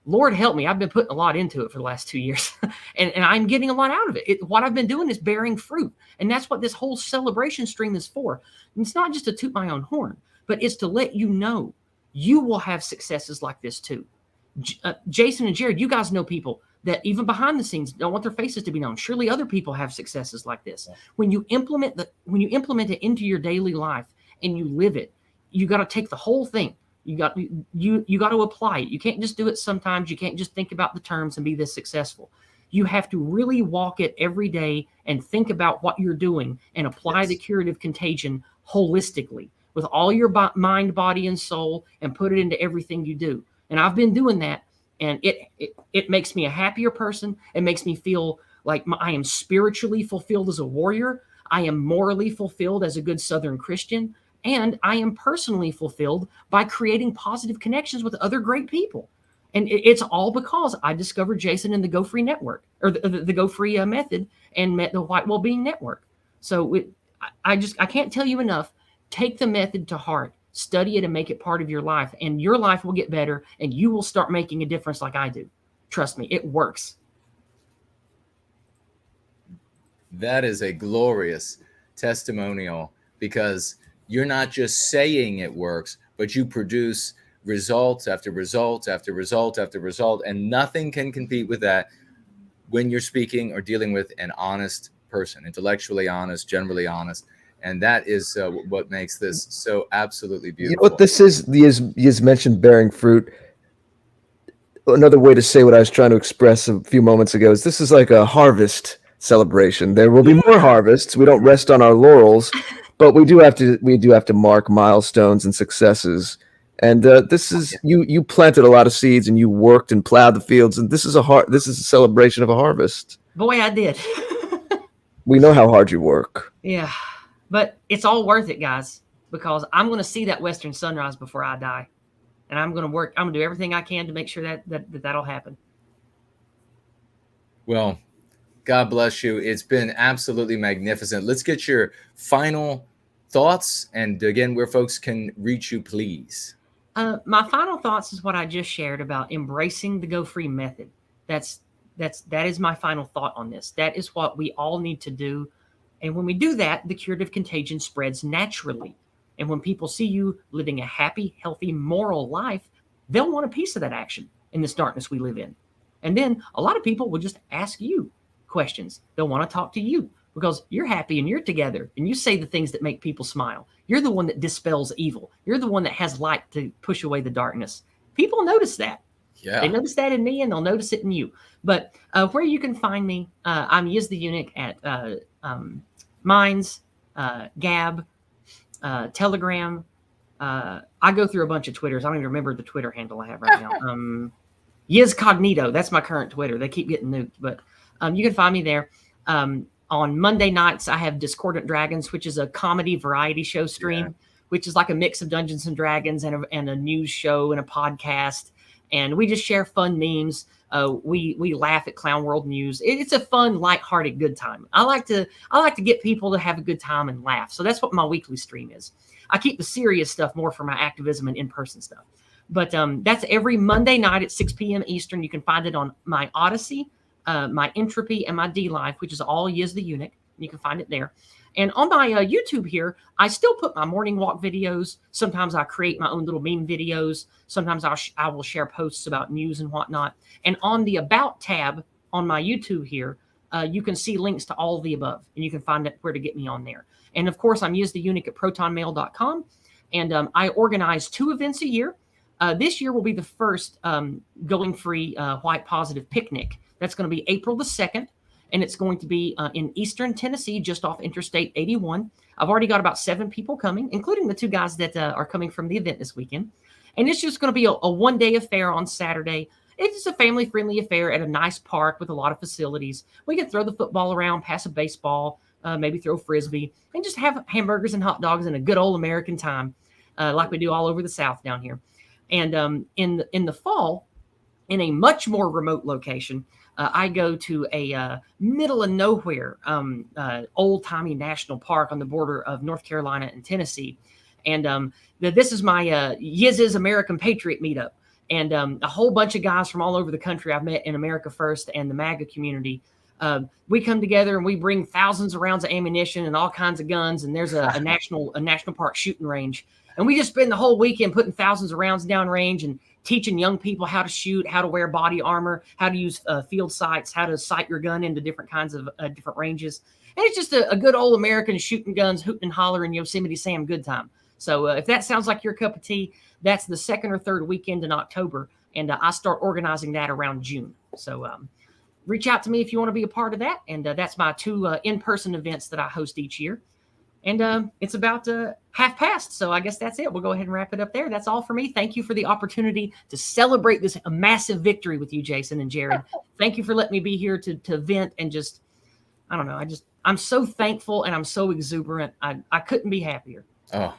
Lord help me, I've been putting a lot into it for the last 2 years, and I'm getting a lot out of it. What I've been doing is bearing fruit, and that's what this whole celebration stream is for. And it's not just to toot my own horn, but it's to let you know you will have successes like this too. Jason and Jared, you guys know people that even behind the scenes don't want their faces to be known. Surely other people have successes like this. Yeah. When you implement it into your daily life and you live it, you got to take the whole thing. You got to apply it. You can't just do it sometimes. You can't just think about the terms and be this successful. You have to really walk it every day and think about what you're doing and apply the curative contagion holistically with all your mind, body, and soul, and put it into everything you do. And I've been doing that, and it makes me a happier person. It makes me feel like I am spiritually fulfilled as a warrior. I am morally fulfilled as a good Southern Christian. And I am personally fulfilled by creating positive connections with other great people. And it's all because I discovered Jason in the Go Free Network, or the Go Free method, and met the White Wellbeing Network. So I can't tell you enough. Take the method to heart, study it, and make it part of your life. And your life will get better, and you will start making a difference like I do. Trust me, it works. That is a glorious testimonial, because you're not just saying it works, but you produce results after result after result after result, and nothing can compete with that when you're speaking or dealing with an honest person, intellectually honest, generally honest. And that is what makes this so absolutely beautiful. You know what this is? Yizz mentioned bearing fruit. Another way to say what I was trying to express a few moments ago is this is like a harvest celebration. There will be more harvests. We don't rest on our laurels, but we do have to mark milestones and successes. And this is you planted a lot of seeds, and you worked and plowed the fields, and this is a celebration of a harvest. Boy, I did. We know how hard you work. Yeah, but it's all worth it, guys, because I'm going to see that western sunrise before I die, and I'm going to work. I'm going to do everything I can to make sure that'll happen. Well, God bless you. It's been absolutely magnificent. Let's get your final thoughts, and again, where folks can reach you, please. My final thoughts is what I just shared about embracing the Go Free method. That is my final thought on this. That is what we all need to do. And when we do that, the curative contagion spreads naturally. And when people see you living a happy, healthy, moral life, they'll want a piece of that action in this darkness we live in. And then a lot of people will just ask you questions. They'll want to talk to you because you're happy and you're together and you say the things that make people smile. You're the one that dispels evil. You're the one that has light to push away the darkness. People notice that. Yeah. They notice that in me, and they'll notice it in you. But where you can find me, I'm Yizz the Eunuch at Minds, Gab, Telegram. I go through a bunch of Twitters. I don't even remember the Twitter handle I have right now. Yizz Cognito. That's my current Twitter. They keep getting nuked, but you can find me there. On Monday nights, I have Discordant Dragons, which is a comedy variety show stream, which is like a mix of Dungeons and Dragons and a news show and a podcast. And we just share fun memes. We laugh at Clown World News. It's a fun, lighthearted, good time. I like to get people to have a good time and laugh. So that's what my weekly stream is. I keep the serious stuff more for my activism and in-person stuff. But that's every Monday night at 6 p.m. Eastern. You can find it on my Odyssey, my Entropy, and my D-Life, which is all Yizz the Eunuch. You can find it there. And on my YouTube here, I still put my morning walk videos. Sometimes I create my own little meme videos. Sometimes I will share posts about news and whatnot. And on the About tab on my YouTube here, you can see links to all of the above. And you can find where to get me on there. And of course, I'm Yizz the Eunuch at protonmail.com. And I organize 2 events a year. This year will be the first Going Free White Positive Picnic. That's going to be April the 2nd. And it's going to be in Eastern Tennessee, just off Interstate 81. I've already got about 7 people coming, including the 2 guys that are coming from the event this weekend. And it's just going to be a one-day affair on Saturday. It's just a family-friendly affair at a nice park with a lot of facilities. We can throw the football around, pass a baseball, maybe throw frisbee, and just have hamburgers and hot dogs and a good old American time like we do all over the South down here. And in the fall, in a much more remote location, I go to a middle of nowhere old-timey national park on the border of North Carolina and Tennessee. And this is my Yizz's American Patriot meetup. And a whole bunch of guys from all over the country I've met in America First and the MAGA community. We come together and we bring thousands of rounds of ammunition and all kinds of guns. And there's a national park shooting range. And we just spend the whole weekend putting thousands of rounds down range and teaching young people how to shoot, how to wear body armor, how to use field sights, how to sight your gun into different kinds of different ranges. And it's just a good old American shooting guns, hooting and hollering Yosemite Sam good time. So if that sounds like your cup of tea, that's the second or third weekend in October, and I start organizing that around June. So reach out to me if you want to be a part of that, and that's my 2 in-person events that I host each year. And it's about half past, so I guess that's it. We'll go ahead and wrap it up there. That's all for me. Thank you for the opportunity to celebrate this massive victory with you, Jason and Jared. Thank you for letting me be here to vent and just, I don't know, I'm so thankful and I'm so exuberant. I couldn't be happier. Oh,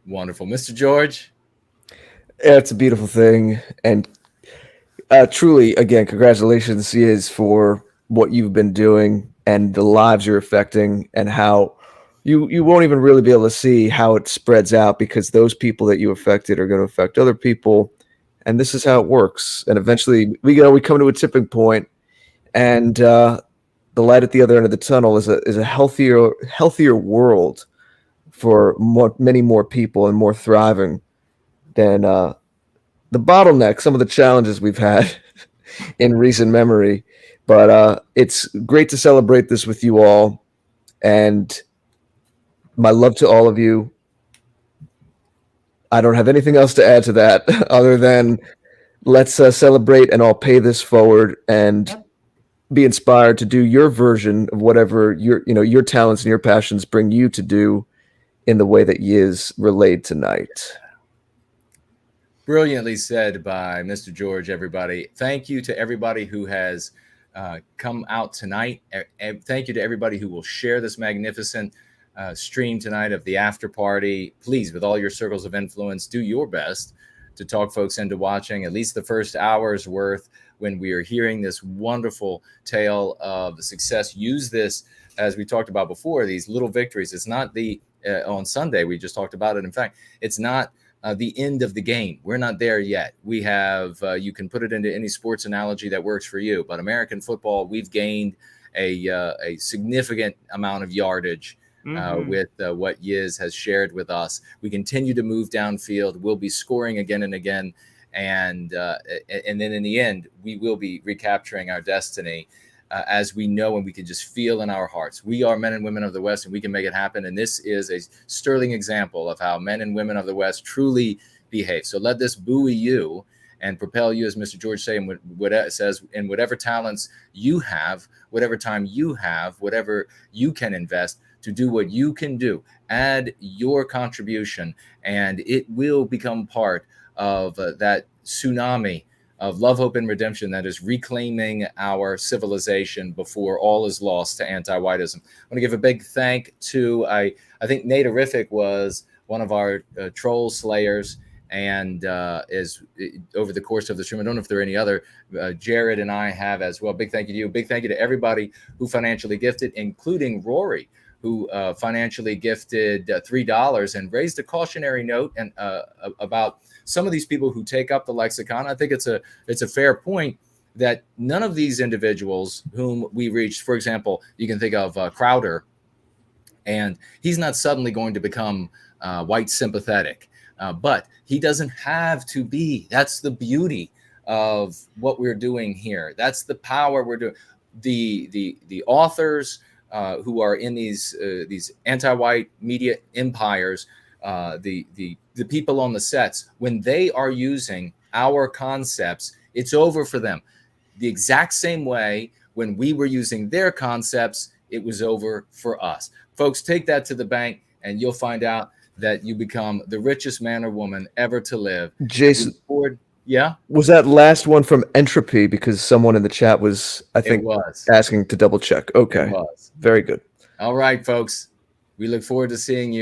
wonderful. Mr. George? Yeah, it's a beautiful thing. And truly, again, congratulations, Yizz, for what you've been doing and the lives you're affecting, and how you won't even really be able to see how it spreads out, because those people that you affected are going to affect other people. And this is how it works. And eventually we come to a tipping point, and the light at the other end of the tunnel is a healthier world for many more people, and more thriving than the bottleneck, some of the challenges we've had in recent memory. But it's great to celebrate this with you all, and my love to all of you. I don't have anything else to add to that other than let's celebrate and all pay this forward, and be inspired to do your version of whatever your talents and your passions bring you to do in the way that Yizz relayed tonight. Brilliantly said by Mr. George, everybody. Thank you to everybody who has come out tonight. Thank you to everybody who will share this magnificent stream tonight of the after party. Please, with all your circles of influence, do your best to talk folks into watching at least the first hour's worth when we are hearing this wonderful tale of success. Use this, as we talked about before, these little victories. It's not the on Sunday, we just talked about it. In fact, it's not the end of the game. We're not there yet. We have, you can put it into any sports analogy that works for you, but American football, we've gained a significant amount of yardage with what Yizz has shared with us. We continue to move downfield. We'll be scoring again and again. And then in the end, we will be recapturing our destiny, as we know and we can just feel in our hearts. We are men and women of the West, and we can make it happen. And this is a sterling example of how men and women of the West truly behave. So let this buoy you and propel you, as Mr. George says, in whatever talents you have, whatever time you have, whatever you can invest to do what you can do. Add your contribution, and it will become part of that tsunami of love, hope, and redemption that is reclaiming our civilization before all is lost to anti-whiteism. I want to give a big thank to, I think Naderific was one of our troll slayers, and is over the course of the stream. I don't know if there are any other. Jared and I have as well. Big thank you to you. Big thank you to everybody who financially gifted, including Rory, who financially gifted $3 and raised a cautionary note and about some of these people who take up the lexicon. I think it's a fair point that none of these individuals whom we reached, for example, you can think of Crowder, and he's not suddenly going to become white sympathetic, but he doesn't have to be. That's the beauty of what we're doing here. That's the power we're doing. The authors who are in these anti-white media empires, the people on the sets, when they are using our concepts, it's over for them. The exact same way when we were using their concepts, it was over for us. Folks, take that to the bank, and you'll find out that you become the richest man or woman ever to live. Jason, yeah? Was that last one from Entropy? Because someone in the chat was, I think, asking to double check. Okay. It was. Very good. All right, folks. We look forward to seeing you.